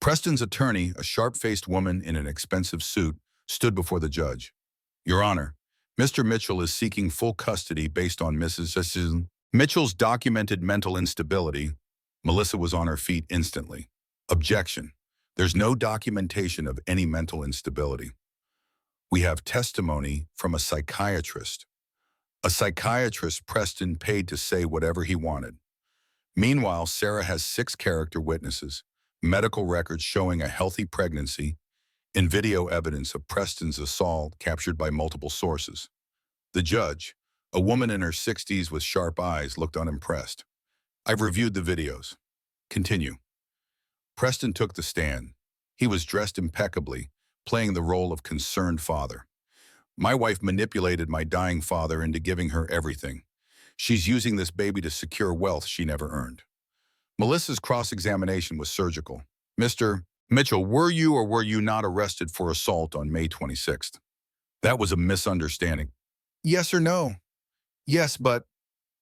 Preston's attorney, a sharp-faced woman in an expensive suit, stood before the judge. "Your Honor, Mr. Mitchell is seeking full custody based on Mrs. Mitchell's documented mental instability." Melissa was on her feet instantly. "Objection. There's no documentation of any mental instability. We have testimony from a psychiatrist. A psychiatrist Preston paid to say whatever he wanted. Meanwhile, Sarah has 6 character witnesses, medical records showing a healthy pregnancy, and video evidence of Preston's assault captured by multiple sources." The judge, a woman in her 60s with sharp eyes, looked unimpressed. "I've reviewed the videos. Continue." Preston took the stand. He was dressed impeccably, playing the role of concerned father. "My wife manipulated my dying father into giving her everything. She's using this baby to secure wealth she never earned." Melissa's cross-examination was surgical. "Mr. Mitchell, were you or were you not arrested for assault on May 26th? That was a misunderstanding." "Yes or no?" "Yes, but—"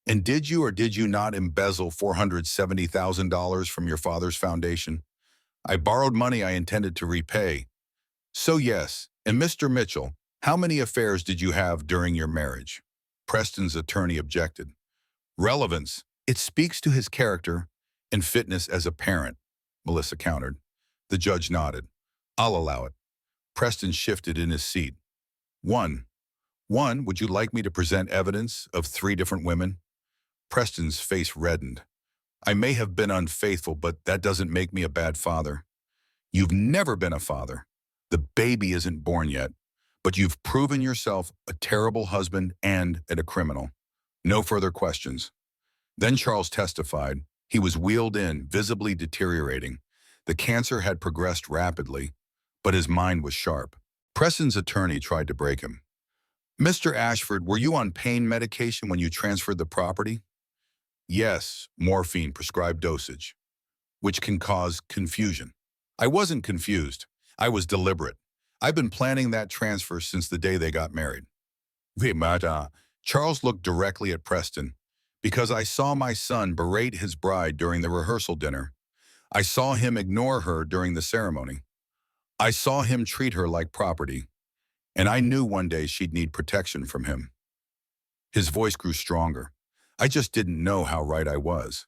"And did you or did you not embezzle $470,000 from your father's foundation?" "I borrowed money I intended to repay." "So yes. And Mr. Mitchell, how many affairs did you have during your marriage?" Preston's attorney objected. "Relevance. It speaks to his character and fitness as a parent," Melissa countered. The judge nodded. "I'll allow it." Preston shifted in his seat. One, would you like me to present evidence of 3 different women?" Preston's face reddened. "I may have been unfaithful, but that doesn't make me a bad father." "You've never been a father. The baby isn't born yet. But you've proven yourself a terrible husband and a criminal. No further questions." Then Charles testified. He was wheeled in, visibly deteriorating. The cancer had progressed rapidly, but his mind was sharp. Preston's attorney tried to break him. "Mr. Ashford, were you on pain medication when you transferred the property?" "Yes, morphine, prescribed dosage, which can cause confusion." "I wasn't confused. I was deliberate. I've been planning that transfer since the day they got married." Charles looked directly at Preston. "Because I saw my son berate his bride during the rehearsal dinner. I saw him ignore her during the ceremony. I saw him treat her like property. And I knew one day she'd need protection from him." His voice grew stronger. "I just didn't know how right I was."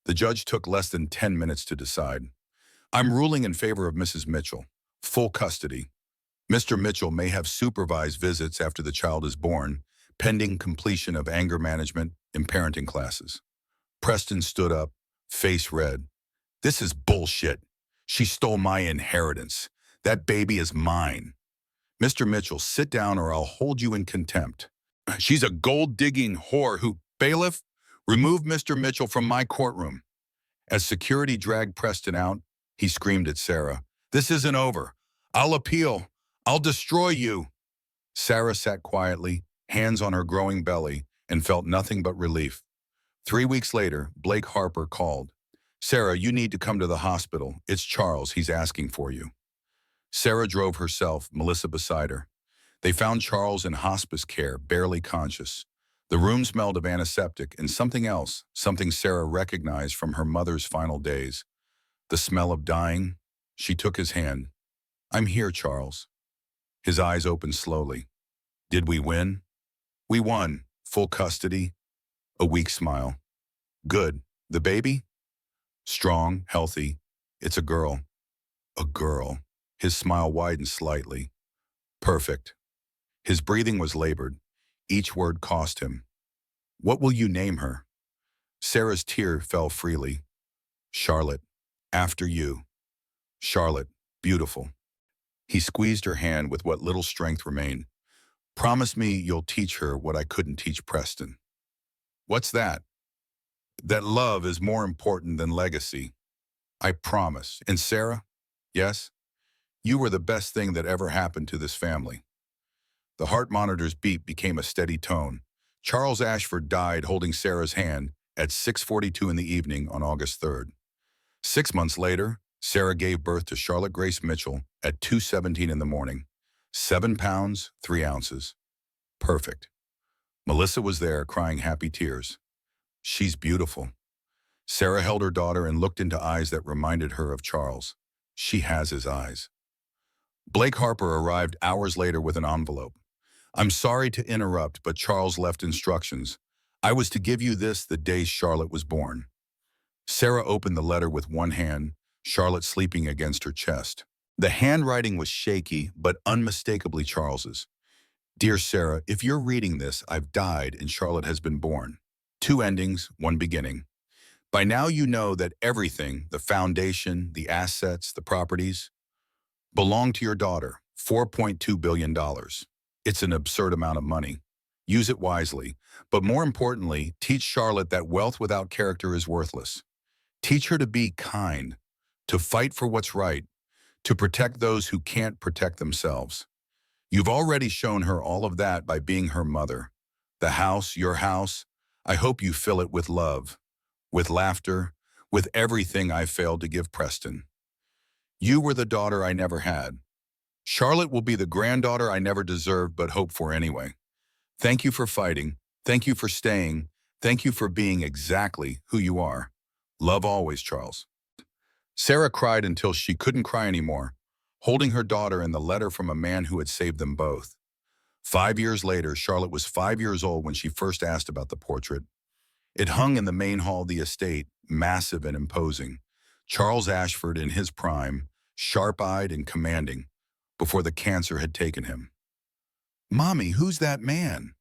The judge took less than 10 minutes to decide. "I'm ruling in favor of Mrs. Mitchell. Full custody. Mr. Mitchell may have supervised visits after the child is born, pending completion of anger management and parenting classes." Preston stood up, face red. "This is bullshit. She stole my inheritance. That baby is mine." "Mr. Mitchell, sit down or I'll hold you in contempt." "She's a gold-digging whore who—" "Bailiff, remove Mr. Mitchell from my courtroom." As security dragged Preston out, he screamed at Sarah, "This isn't over. I'll appeal. I'll destroy you." Sarah sat quietly, hands on her growing belly, and felt nothing but relief. 3 weeks later, Blake Harper called. "Sarah, you need to come to the hospital. It's Charles. He's asking for you." Sarah drove herself, Melissa beside her. They found Charles in hospice care, barely conscious. The room smelled of antiseptic and something else, something Sarah recognized from her mother's final days. The smell of dying. She took his hand. "I'm here, Charles." His eyes opened slowly. "Did we win?" "We won. Full custody." A weak smile. "Good. The baby?" "Strong, healthy. It's a girl." "A girl." His smile widened slightly. "Perfect." His breathing was labored. Each word cost him. "What will you name her?" Sarah's tear fell freely. "Charlotte. After you." "Charlotte. Beautiful. He squeezed her hand with what little strength remained. Promise me you'll teach her what I couldn't teach Preston. What's that? That love is more important than legacy. I promise. And Sarah? Yes? You were the best thing that ever happened to this family. The heart monitor's beep became a steady tone. Charles Ashford died holding Sarah's hand at 6:42 in the evening on August 3rd. 6 months later, Sarah gave birth to Charlotte Grace Mitchell at 2:17 in the morning. 7 pounds, 3 ounces. Perfect. Melissa was there, crying happy tears. She's beautiful. Sarah held her daughter and looked into eyes that reminded her of Charles. She has his eyes. Blake Harper arrived hours later with an envelope. I'm sorry to interrupt, but Charles left instructions. I was to give you this the day Charlotte was born. Sarah opened the letter with one hand, Charlotte sleeping against her chest. The handwriting was shaky, but unmistakably Charles's. Dear Sarah, if you're reading this, I've died and Charlotte has been born. 2 endings, 1 beginning. By now you know that everything, the foundation, the assets, the properties, belong to your daughter, $4.2 billion. It's an absurd amount of money. Use it wisely. But more importantly, teach Charlotte that wealth without character is worthless. Teach her to be kind, to fight for what's right, to protect those who can't protect themselves. You've already shown her all of that by being her mother. The house, your house, I hope you fill it with love, with laughter, with everything I failed to give Preston. You were the daughter I never had. Charlotte will be the granddaughter I never deserved but hoped for anyway. Thank you for fighting. Thank you for staying. Thank you for being exactly who you are. Love always, Charles. Sarah cried until she couldn't cry anymore, holding her daughter and the letter from a man who had saved them both. 5 years later, Charlotte was 5 years old when she first asked about the portrait. It hung in the main hall of the estate, massive and imposing. Charles Ashford in his prime, sharp-eyed and commanding, before the cancer had taken him. Mommy, who's that man?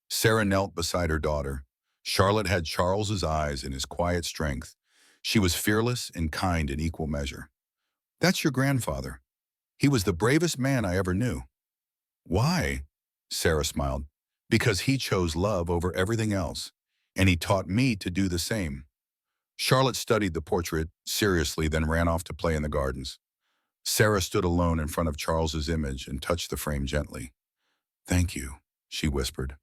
Sarah knelt beside her daughter. Charlotte had Charles's eyes and his quiet strength. She was fearless and kind in equal measure. That's your grandfather. He was the bravest man I ever knew. Why? Sarah smiled. Because he chose love over everything else, and he taught me to do the same. Charlotte studied the portrait seriously, then ran off to play in the gardens. Sarah stood alone in front of Charles's image and touched the frame gently. Thank you, she whispered,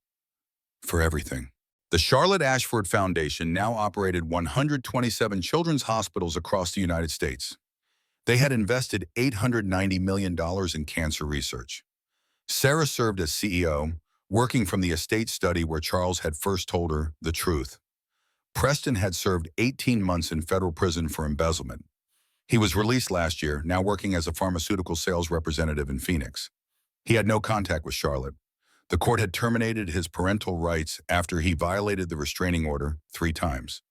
for everything. The Charlotte Ashford Foundation now operated 127 children's hospitals across the United States. They had invested $890 million in cancer research. Sarah served as CEO, working from the estate study where Charles had first told her the truth. Preston had served 18 months in federal prison for embezzlement. He was released last year, now working as a pharmaceutical sales representative in Phoenix. He had no contact with Charlotte. The court had terminated his parental rights after he violated the restraining order 3 times.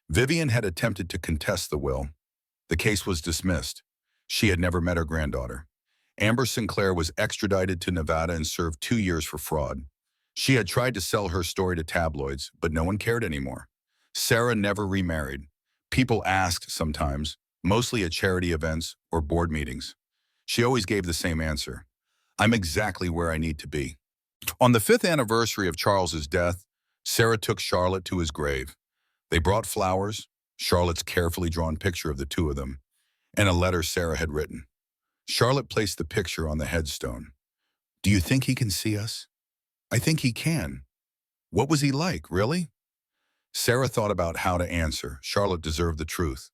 Vivian had attempted to contest the will. The case was dismissed. She had never met her granddaughter. Amber Sinclair was extradited to Nevada and served 2 years for fraud. She had tried to sell her story to tabloids, but no one cared anymore. Sarah never remarried. People asked sometimes, mostly at charity events or board meetings. She always gave the same answer. I'm exactly where I need to be. On the 5th anniversary of Charles's death, Sarah took Charlotte to his grave. They brought flowers, Charlotte's carefully drawn picture of the two of them, and a letter Sarah had written. Charlotte placed the picture on the headstone. Do you think he can see us? I think he can. What was he like, really? Sarah thought about how to answer. Charlotte deserved the truth.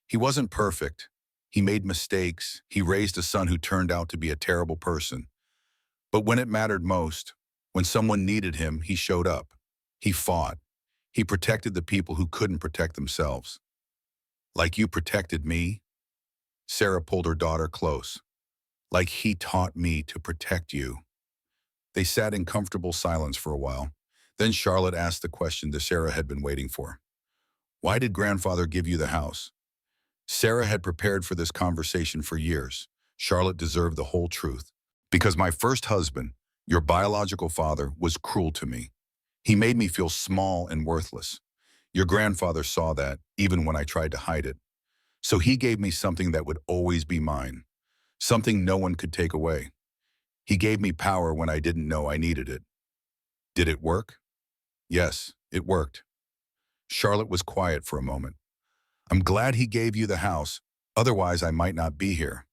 He wasn't perfect. He made mistakes. He raised a son who turned out to be a terrible person. But when it mattered most, when someone needed him, he showed up. He fought. He protected the people who couldn't protect themselves. Like you protected me? Sarah pulled her daughter close. Like he taught me to protect you. They sat in comfortable silence for a while. Then Charlotte asked the question that Sarah had been waiting for. Why did grandfather give you the house? Sarah had prepared for this conversation for years. Charlotte deserved the whole truth. Because my first husband, your biological father, was cruel to me. He made me feel small and worthless. Your grandfather saw that, even when I tried to hide it. So he gave me something that would always be mine. something no one could take away. He gave me power when I didn't know I needed it. Did it work? Yes, it worked. Charlotte was quiet for a moment. I'm glad he gave you the house, otherwise I might not be here.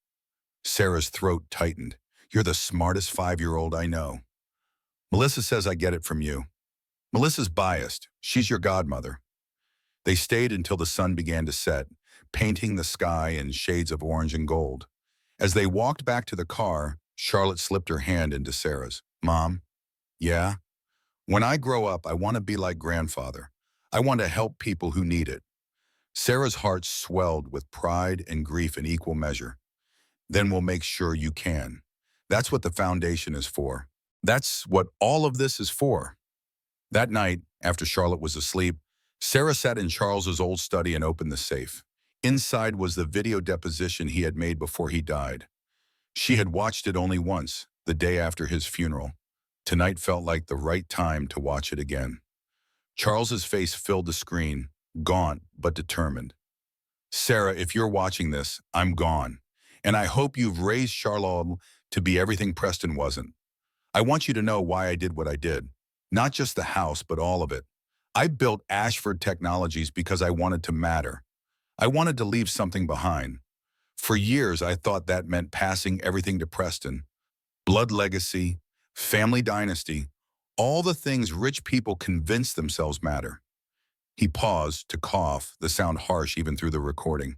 Sarah's throat tightened. You're the smartest 5-year-old I know. Melissa says I get it from you. Melissa's biased. She's your godmother. They stayed until the sun began to set, painting the sky in shades of orange and gold. As they walked back to the car, Charlotte slipped her hand into Sarah's. Mom, yeah? When I grow up, I want to be like grandfather. I want to help people who need it. Sarah's heart swelled with pride and grief in equal measure. Then we'll make sure you can. That's what the foundation is for. That's what all of this is for. That night, after Charlotte was asleep, Sarah sat in Charles's old study and opened the safe. Inside was the video deposition he had made before he died. She had watched it only once, the day after his funeral. Tonight felt like the right time to watch it again. Charles's face filled the screen, gaunt but determined. Sarah, if you're watching this, I'm gone. And I hope you've raised Charlotte to be everything Preston wasn't. I want you to know why I did what I did. Not just the house, but all of it. I built Ashford Technologies because I wanted to matter. I wanted to leave something behind. For years, I thought that meant passing everything to Preston. Blood legacy, family dynasty, all the things rich people convince themselves matter. He paused to cough, the sound harsh even through the recording.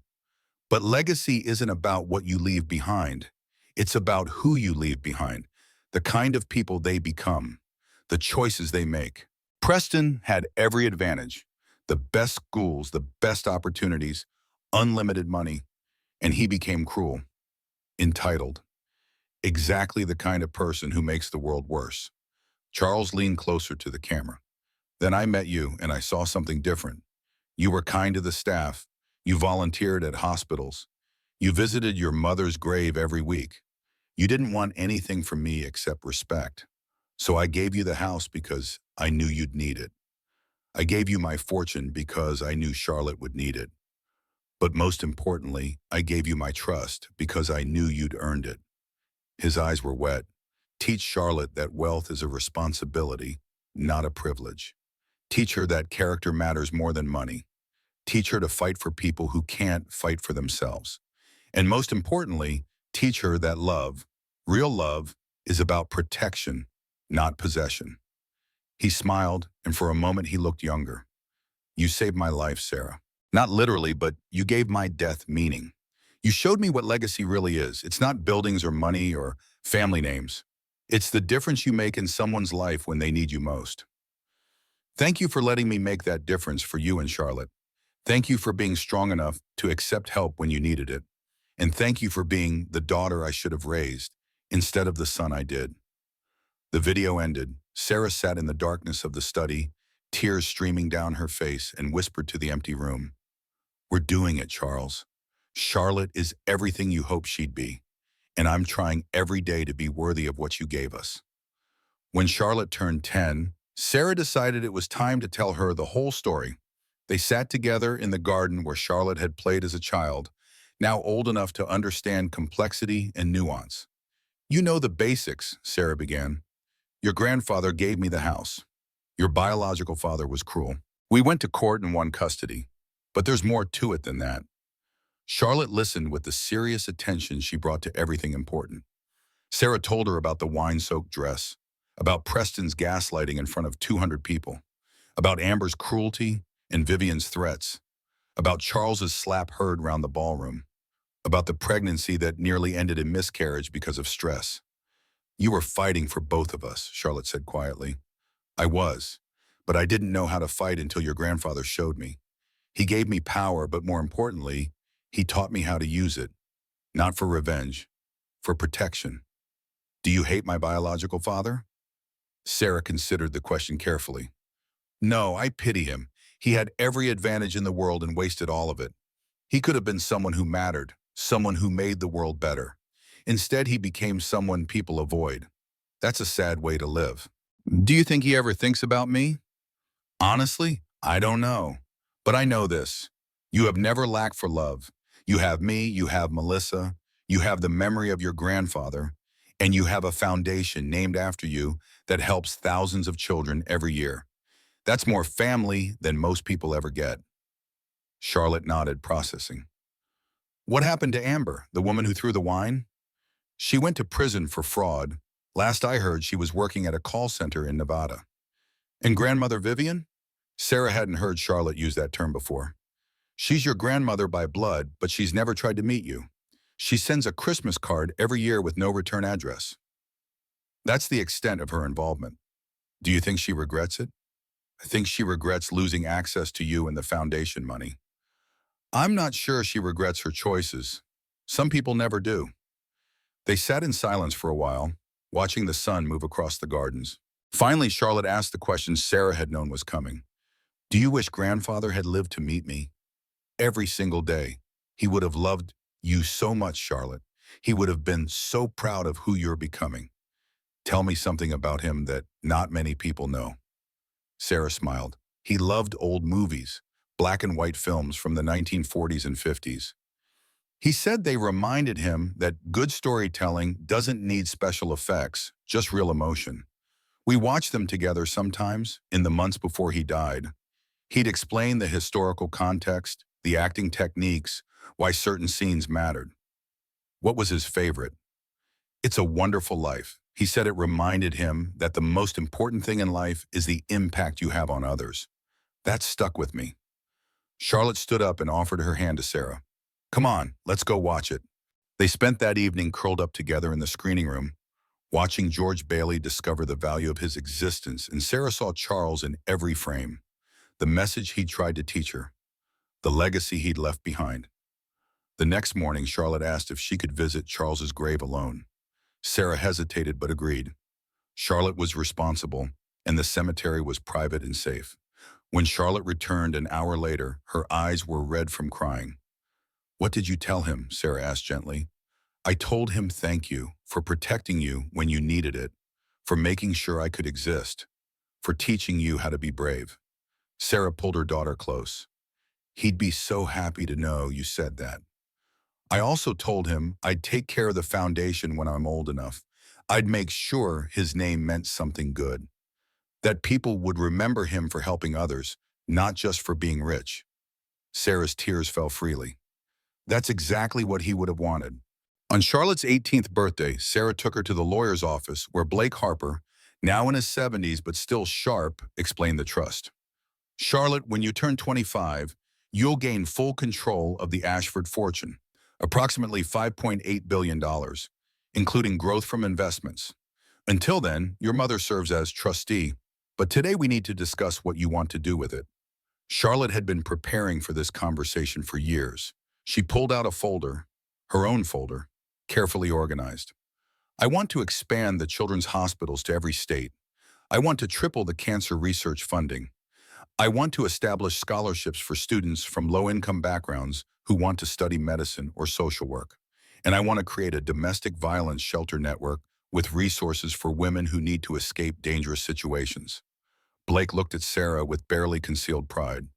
But legacy isn't about what you leave behind. It's about who you leave behind, the kind of people they become, the choices they make. Preston had every advantage, the best schools, the best opportunities, unlimited money, and he became cruel, entitled. Exactly the kind of person who makes the world worse. Charles leaned closer to the camera. Then I met you and I saw something different. You were kind to the staff. You volunteered at hospitals. You visited your mother's grave every week. You didn't want anything from me except respect. So I gave you the house because I knew you'd need it. I gave you my fortune because I knew Charlotte would need it. But most importantly, I gave you my trust because I knew you'd earned it. His eyes were wet. Teach Charlotte that wealth is a responsibility, not a privilege. Teach her that character matters more than money. Teach her to fight for people who can't fight for themselves. And most importantly, teach her that love, real love, is about protection, not possession. He smiled, and for a moment he looked younger. You saved my life, Sarah. Not literally, but you gave my death meaning. You showed me what legacy really is. It's not buildings or money or family names. It's the difference you make in someone's life when they need you most. Thank you for letting me make that difference for you and Charlotte. Thank you for being strong enough to accept help when you needed it. And thank you for being the daughter I should have raised instead of the son I did. The video ended. Sarah sat in the darkness of the study, tears streaming down her face, and whispered to the empty room. We're doing it, Charles. Charlotte is everything you hoped she'd be, and I'm trying every day to be worthy of what you gave us. When Charlotte turned 10, Sarah decided it was time to tell her the whole story. They sat together in the garden where Charlotte had played as a child, now old enough to understand complexity and nuance. You know the basics, Sarah began. Your grandfather gave me the house. Your biological father was cruel. We went to court and won custody. But there's more to it than that. Charlotte listened with the serious attention she brought to everything important. Sarah told her about the wine-soaked dress, about Preston's gaslighting in front of 200 people, about Amber's cruelty and Vivian's threats, about Charles's slap heard round the ballroom, about the pregnancy that nearly ended in miscarriage because of stress. You were fighting for both of us, Charlotte said quietly. I was, but I didn't know how to fight until your grandfather showed me. He gave me power, but more importantly, he taught me how to use it, not for revenge, for protection. Do you hate my biological father? Sarah considered the question carefully. No, I pity him. He had every advantage in the world and wasted all of it. He could have been someone who mattered, someone who made the world better. Instead, he became someone people avoid. That's a sad way to live. Do you think he ever thinks about me? Honestly, I don't know. But I know this. You have never lacked for love. You have me, you have Melissa, You have the memory of your grandfather, and you have a foundation named after you that helps thousands of children every year. That's more family than most people ever get. Charlotte nodded, processing. What happened to Amber, the woman who threw the wine? She went to prison for fraud. Last I heard, she was working at a call center in Nevada. And grandmother Vivian? Sarah hadn't heard Charlotte use that term before. She's your grandmother by blood, but she's never tried to meet you. She sends a Christmas card every year with no return address. That's the extent of her involvement. Do you think she regrets it? I think she regrets losing access to you and the foundation money. I'm not sure she regrets her choices. Some people never do. They sat in silence for a while, watching the sun move across the gardens. Finally, Charlotte asked the question Sarah had known was coming. Do you wish grandfather had lived to meet me? Every single day. He would have loved you so much, Charlotte. He would have been so proud of who you're becoming. Tell me something about him that not many people know. Sarah smiled. He loved old movies, black and white films from the 1940s and 50s. He said they reminded him that good storytelling doesn't need special effects, just real emotion. We watched them together sometimes, in the months before he died. He'd explain the historical context, the acting techniques, why certain scenes mattered. What was his favorite? It's a Wonderful Life. He said it reminded him that the most important thing in life is the impact you have on others. That stuck with me. Charlotte stood up and offered her hand to Sarah. Come on, let's go watch it. They spent that evening curled up together in the screening room, watching George Bailey discover the value of his existence, and Sarah saw Charles in every frame. The message he'd tried to teach her, the legacy he'd left behind. The next morning, Charlotte asked if she could visit Charles's grave alone. Sarah hesitated but agreed. Charlotte was responsible, and the cemetery was private and safe. When Charlotte returned an hour later, her eyes were red from crying. What did you tell him? Sarah asked gently. I told him thank you for protecting you when you needed it, for making sure I could exist, for teaching you how to be brave. Sarah pulled her daughter close. He'd be so happy to know you said that. I also told him I'd take care of the foundation when I'm old enough. I'd make sure his name meant something good, that people would remember him for helping others, not just for being rich. Sarah's tears fell freely. That's exactly what he would have wanted. On Charlotte's 18th birthday, Sarah took her to the lawyer's office where Blake Harper, now in his 70s but still sharp, explained the trust. Charlotte, when you turn 25, you'll gain full control of the Ashford fortune, approximately $5.8 billion, including growth from investments. Until then, your mother serves as trustee, but today we need to discuss what you want to do with it. Charlotte had been preparing for this conversation for years. She pulled out a folder, her own folder, carefully organized. I want to expand the children's hospitals to every state. I want to triple the cancer research funding. I want to establish scholarships for students from low-income backgrounds who want to study medicine or social work. And I want to create a domestic violence shelter network with resources for women who need to escape dangerous situations. Blake looked at Sarah with barely concealed pride.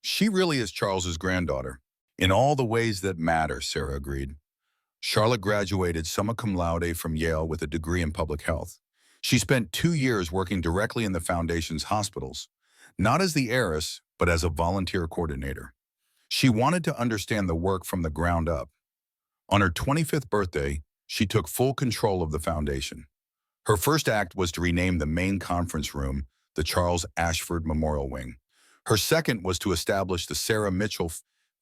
She really is Charles's granddaughter. In all the ways that matter, Sarah agreed. Charlotte graduated summa cum laude from Yale with a degree in public health. She spent 2 years working directly in the foundation's hospitals, not as the heiress, but as a volunteer coordinator. She wanted to understand the work from the ground up. On her 25th birthday, she took full control of the foundation. Her first act was to rename the main conference room the Charles Ashford Memorial Wing. Her second was to establish the Sarah Mitchell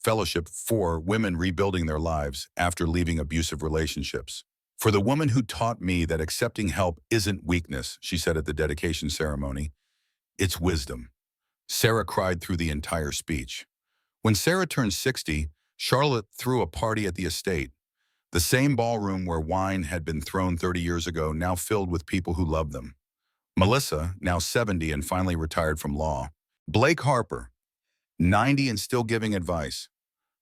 Fellowship for women rebuilding their lives after leaving abusive relationships. For the woman who taught me that accepting help isn't weakness, she said at the dedication ceremony, it's wisdom. Sarah cried through the entire speech. When Sarah turned 60, Charlotte threw a party at the estate. The same ballroom where wine had been thrown 30 years ago, now filled with people who loved them. Melissa, now 70 and finally retired from law. Blake Harper, 90 and still giving advice.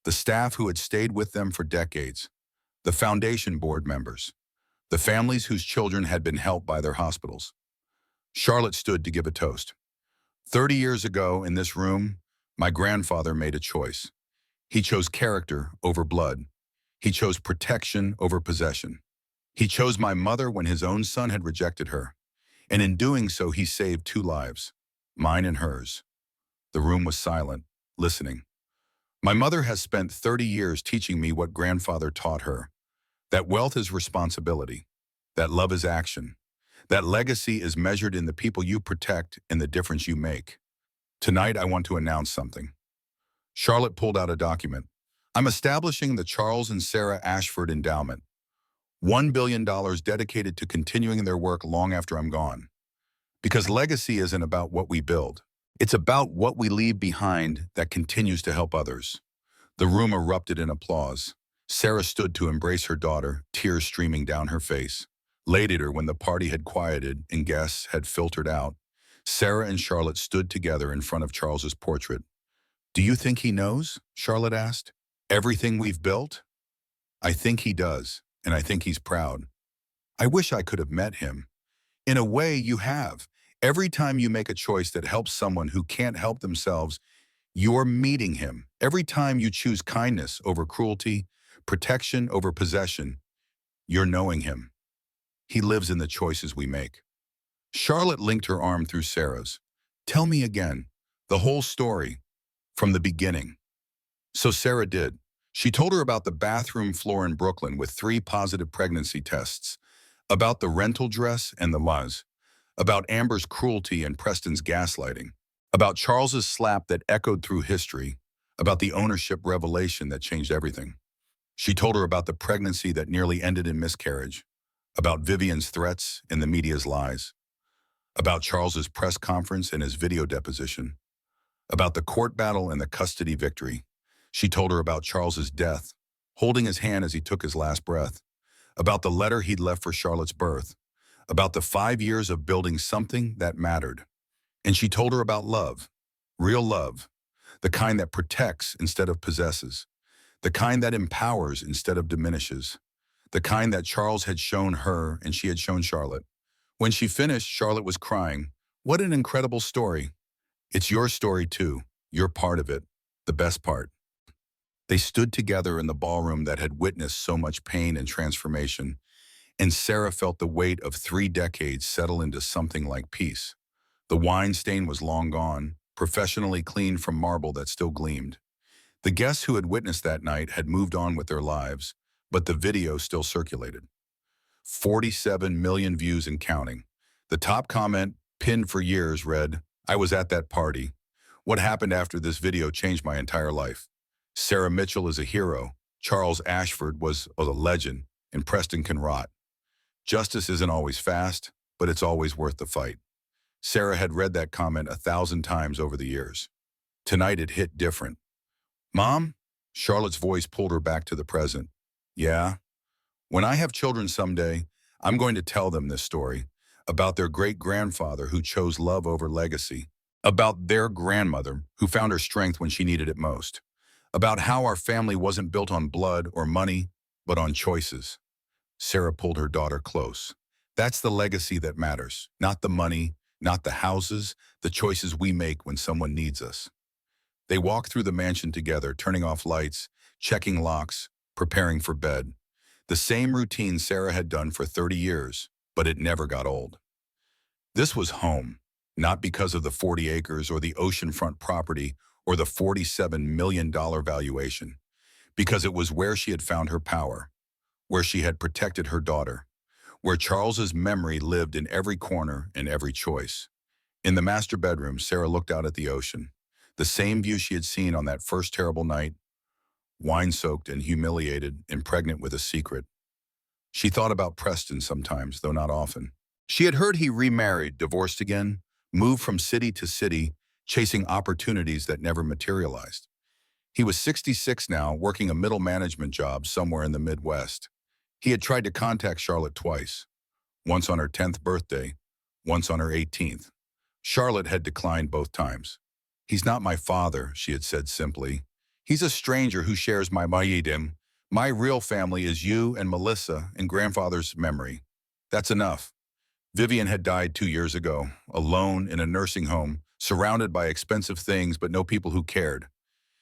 The staff who had stayed with them for decades. The foundation board members. The families whose children had been helped by their hospitals. Charlotte stood to give a toast. 30 years ago in this room, my grandfather made a choice. He chose character over blood. He chose protection over possession. He chose my mother when his own son had rejected her. And in doing so, he saved two lives, mine and hers. The room was silent, listening. My mother has spent 30 years teaching me what grandfather taught her, that wealth is responsibility, that love is action, that legacy is measured in the people you protect and the difference you make. Tonight, I want to announce something. Charlotte pulled out a document. I'm establishing the Charles and Sarah Ashford Endowment, $1 billion dedicated to continuing their work long after I'm gone. Because legacy isn't about what we build. It's about what we leave behind that continues to help others. The room erupted in applause. Sarah stood to embrace her daughter, tears streaming down her face. Later, when the party had quieted and guests had filtered out, Sarah and Charlotte stood together in front of Charles's portrait. Do you think he knows? Charlotte asked. Everything we've built? I think he does, and I think he's proud. I wish I could have met him. In a way, you have. Every time you make a choice that helps someone who can't help themselves, you're meeting him. Every time you choose kindness over cruelty, protection over possession, you're knowing him. He lives in the choices we make. Charlotte linked her arm through Sarah's. Tell me again, the whole story, from the beginning. So Sarah did. She told her about the bathroom floor in Brooklyn with 3 positive pregnancy tests, about the rental dress and the lies, about Amber's cruelty and Preston's gaslighting, about Charles's slap that echoed through history, about the ownership revelation that changed everything. She told her about the pregnancy that nearly ended in miscarriage, about Vivian's threats and the media's lies, about Charles's press conference and his video deposition, about the court battle and the custody victory. She told her about Charles's death, holding his hand as he took his last breath, about the letter he'd left for Charlotte's birth, about the 5 years of building something that mattered. And she told her about love, real love, the kind that protects instead of possesses, the kind that empowers instead of diminishes, the kind that Charles had shown her and she had shown Charlotte. When she finished, Charlotte was crying. What an incredible story. It's your story too. You're part of it, the best part. They stood together in the ballroom that had witnessed so much pain and transformation, and Sarah felt the weight of 3 decades settle into something like peace. The wine stain was long gone, professionally cleaned from marble that still gleamed. The guests who had witnessed that night had moved on with their lives, but the video still circulated. 47 million views and counting. The top comment, pinned for years, read, "I was at that party. What happened after this video changed my entire life. Sarah Mitchell is a hero. Charles Ashford was a legend, and Preston can rot. Justice isn't always fast, but it's always worth the fight." Sarah had read that comment 1,000 times over the years. Tonight it hit different. Mom? Charlotte's voice pulled her back to the present. Yeah? When I have children someday, I'm going to tell them this story about their great-grandfather who chose love over legacy, about their grandmother who found her strength when she needed it most, about how our family wasn't built on blood or money, but on choices. Sarah pulled her daughter close. That's the legacy that matters, not the money, not the houses, the choices we make when someone needs us. They walked through the mansion together, turning off lights, checking locks, preparing for bed. The same routine Sarah had done for 30 years, but it never got old. This was home, not because of the 40 acres or the oceanfront property or the $47 million valuation, because it was where she had found her power, where she had protected her daughter, where Charles's memory lived in every corner and every choice. In the master bedroom, Sarah looked out at the ocean, the same view she had seen on that first terrible night, wine-soaked and humiliated and pregnant with a secret. She thought about Preston sometimes, though not often. She had heard he remarried, divorced again, moved from city to city, chasing opportunities that never materialized. He was 66 now, working a middle management job somewhere in the Midwest. He had tried to contact Charlotte twice, once on her 10th birthday, once on her 18th. Charlotte had declined both times. He's not my father, she had said simply. He's a stranger who shares my mayidim. My real family is you and Melissa and grandfather's memory. That's enough. Vivian had died 2 years ago, alone in a nursing home, surrounded by expensive things but no people who cared.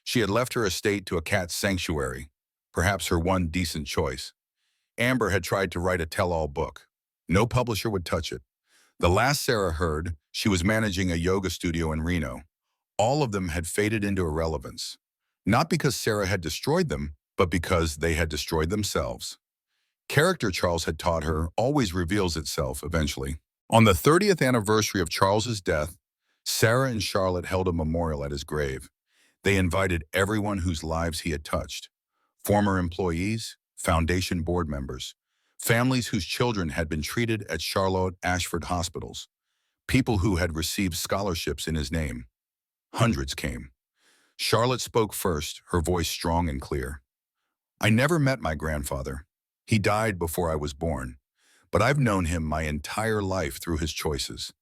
She had left her estate to a cat sanctuary. perhaps her one decent choice. Amber had tried to write a tell-all book. No publisher would touch it. The last Sarah heard, she was managing a yoga studio in Reno. All of them had faded into irrelevance. Not because Sarah had destroyed them, but because they had destroyed themselves. Character Charles had taught her always reveals itself eventually. On the 30th anniversary of Charles's death, Sarah and Charlotte held a memorial at his grave. They invited everyone whose lives he had touched. Former employees, foundation board members, families whose children had been treated at Charlotte Ashford hospitals, people who had received scholarships in his name. Hundreds came. Charlotte spoke first, her voice strong and clear. I never met my grandfather. He died before I was born, but I've known him my entire life through his choices,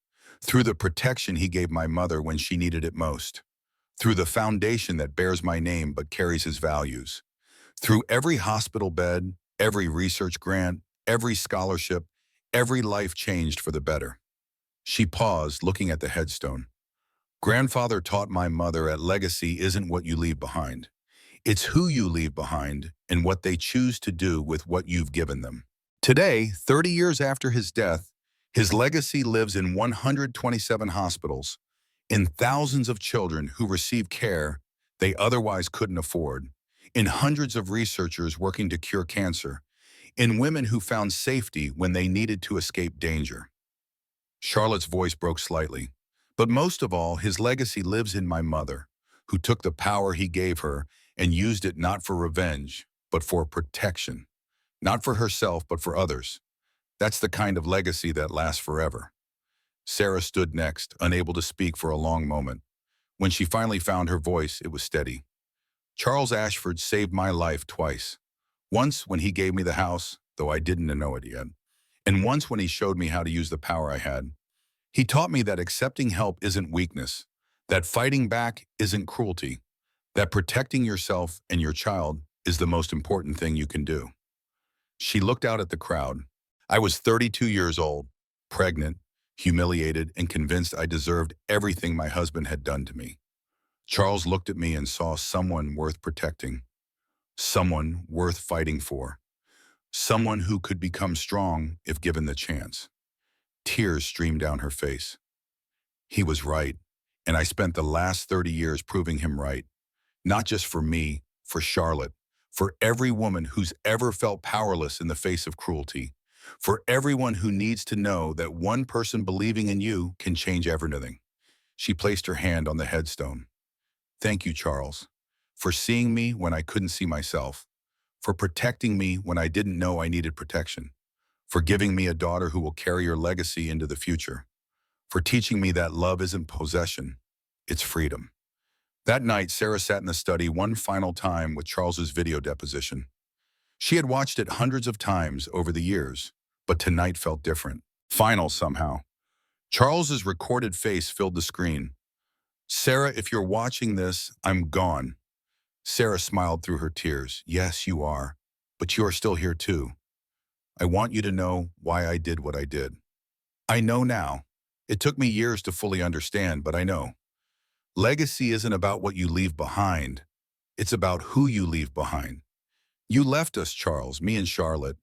through the protection he gave my mother when she needed it most, through the foundation that bears my name but carries his values, through every hospital bed, every research grant, every scholarship, every life changed for the better. She paused, looking at the headstone. Grandfather taught my mother that legacy isn't what you leave behind. It's who you leave behind and what they choose to do with what you've given them. Today, 30 years after his death, his legacy lives in 127 hospitals, in thousands of children who receive care they otherwise couldn't afford, in hundreds of researchers working to cure cancer, in women who found safety when they needed to escape danger. Charlotte's voice broke slightly, but most of all, his legacy lives in my mother, who took the power he gave her and used it not for revenge, but for protection. Not for herself, but for others. That's the kind of legacy that lasts forever. Sarah stood next, unable to speak for a long moment. When she finally found her voice, it was steady. Charles Ashford saved my life twice. Once when he gave me the house, though I didn't know it yet, and once when he showed me how to use the power I had. He taught me that accepting help isn't weakness, that fighting back isn't cruelty, that protecting yourself and your child is the most important thing you can do. She looked out at the crowd. I was 32 years old, pregnant, humiliated, and convinced I deserved everything my husband had done to me. Charles looked at me and saw someone worth protecting, someone worth fighting for, someone who could become strong if given the chance. Tears streamed down her face. He was right, and I spent the last 30 years proving him right. Not just for me, for Charlotte, for every woman who's ever felt powerless in the face of cruelty, for everyone who needs to know that one person believing in you can change everything. She placed her hand on the headstone. Thank you, Charles, for seeing me when I couldn't see myself, for protecting me when I didn't know I needed protection, for giving me a daughter who will carry your legacy into the future, for teaching me that love isn't possession, it's freedom. That night, Sarah sat in the study one final time with Charles's video deposition. She had watched it hundreds of times over the years, but tonight felt different. Final somehow. Charles's recorded face filled the screen. Sarah, if you're watching this, I'm gone. Sarah smiled through her tears. Yes, you are, but you are still here too. I want you to know why I did what I did. I know now. It took me years to fully understand, but I know. Legacy isn't about what you leave behind. It's about who you leave behind. You left us, Charles, me and Charlotte,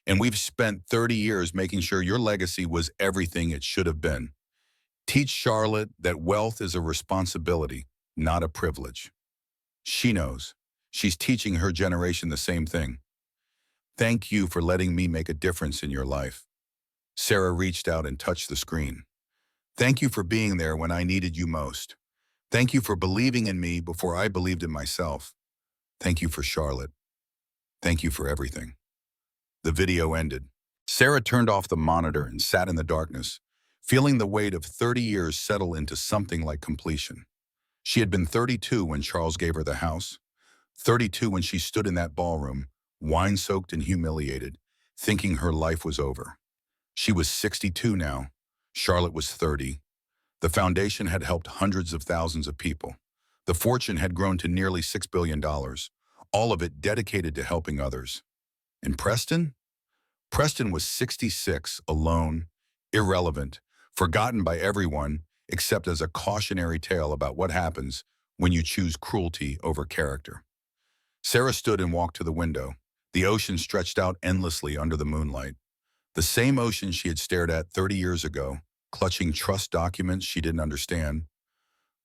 and we've spent 30 years making sure your legacy was everything it should have been. Teach Charlotte that wealth is a responsibility, not a privilege. She knows. She's teaching her generation the same thing. Thank you for letting me make a difference in your life. Sarah reached out and touched the screen. Thank you for being there when I needed you most. Thank you for believing in me before I believed in myself. Thank you for Charlotte. Thank you for everything. The video ended. Sarah turned off the monitor and sat in the darkness, feeling the weight of 30 years settle into something like completion. She had been 32 when Charles gave her the house, 32 when she stood in that ballroom, wine-soaked and humiliated, thinking her life was over. She was 62 now. Charlotte was 30. The foundation had helped hundreds of thousands of people. The fortune had grown to nearly $6 billion, all of it dedicated to helping others. And Preston? Preston was 66, alone, irrelevant, forgotten by everyone, except as a cautionary tale about what happens when you choose cruelty over character. Sarah stood and walked to the window. The ocean stretched out endlessly under the moonlight. The same ocean she had stared at 30 years ago, clutching trust documents she didn't understand.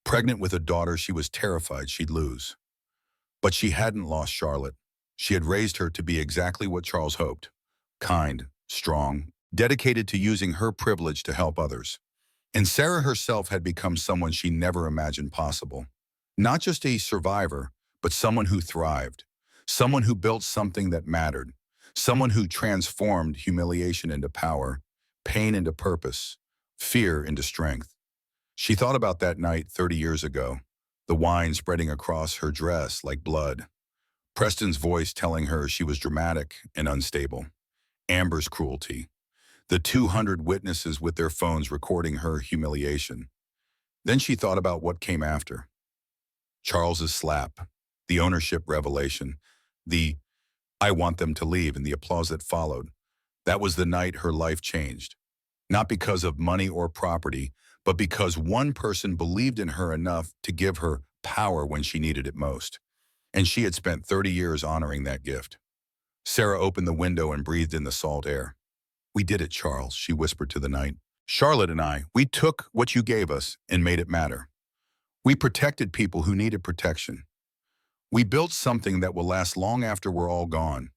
Pregnant with a daughter she was terrified she'd lose. But she hadn't lost Charlotte. She had raised her to be exactly what Charles hoped: kind, strong, dedicated to using her privilege to help others. And Sarah herself had become someone she never imagined possible. Not just a survivor, but someone who thrived. Someone who built something that mattered. Someone who transformed humiliation into power, pain into purpose, fear into strength. She thought about that night 30 years ago, the wine spreading across her dress like blood. Preston's voice telling her she was dramatic and unstable. Amber's cruelty. The 200 witnesses with their phones recording her humiliation. Then she thought about what came after. Charles's slap, the ownership revelation, the "I want them to leave" and the applause that followed. That was the night her life changed. Not because of money or property, but because one person believed in her enough to give her power when she needed it most. And she had spent 30 years honoring that gift. Sarah opened the window and breathed in the salt air. "We did it, Charles," she whispered to the night. "Charlotte and I, we took what you gave us and made it matter. We protected people who needed protection. We built something that will last long after we're all gone.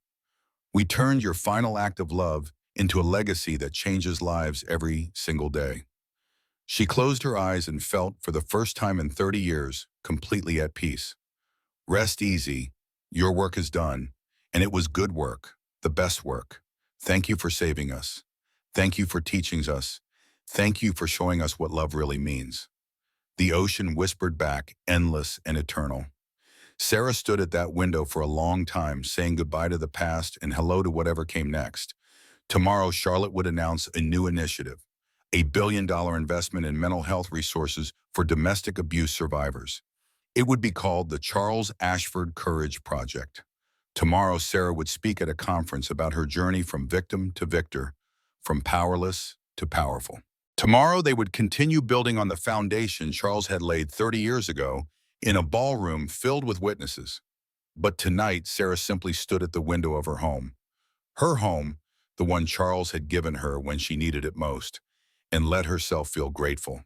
We turned your final act of love into a legacy that changes lives every single day." She closed her eyes and felt, for the first time in 30 years, completely at peace. "Rest easy. Your work is done. And it was good work, the best work. Thank you for saving us. Thank you for teaching us. Thank you for showing us what love really means." The ocean whispered back, endless and eternal. Sarah stood at that window for a long time, saying goodbye to the past and hello to whatever came next. Tomorrow, Charlotte would announce a new initiative, a billion-dollar investment in mental health resources for domestic abuse survivors. It would be called the Charles Ashford Courage Project. Tomorrow, Sarah would speak at a conference about her journey from victim to victor, from powerless to powerful. Tomorrow, they would continue building on the foundation Charles had laid 30 years ago in a ballroom filled with witnesses. But tonight, Sarah simply stood at the window of her home. Her home, the one Charles had given her when she needed it most, and let herself feel grateful.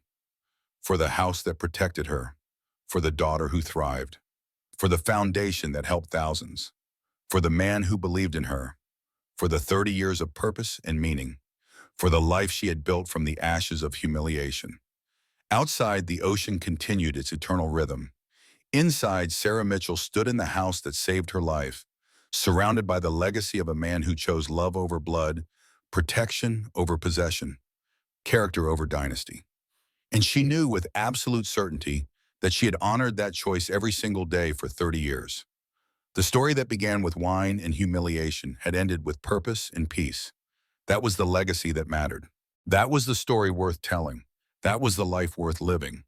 For the house that protected her, for the daughter who thrived, for the foundation that helped thousands, for the man who believed in her, for the 30 years of purpose and meaning, for the life she had built from the ashes of humiliation. Outside, the ocean continued its eternal rhythm. Inside, Sarah Mitchell stood in the house that saved her life, surrounded by the legacy of a man who chose love over blood, protection over possession, character over dynasty. And she knew with absolute certainty that she had honored that choice every single day for 30 years. The story that began with wine and humiliation had ended with purpose and peace. That was the legacy that mattered. That was the story worth telling. That was the life worth living.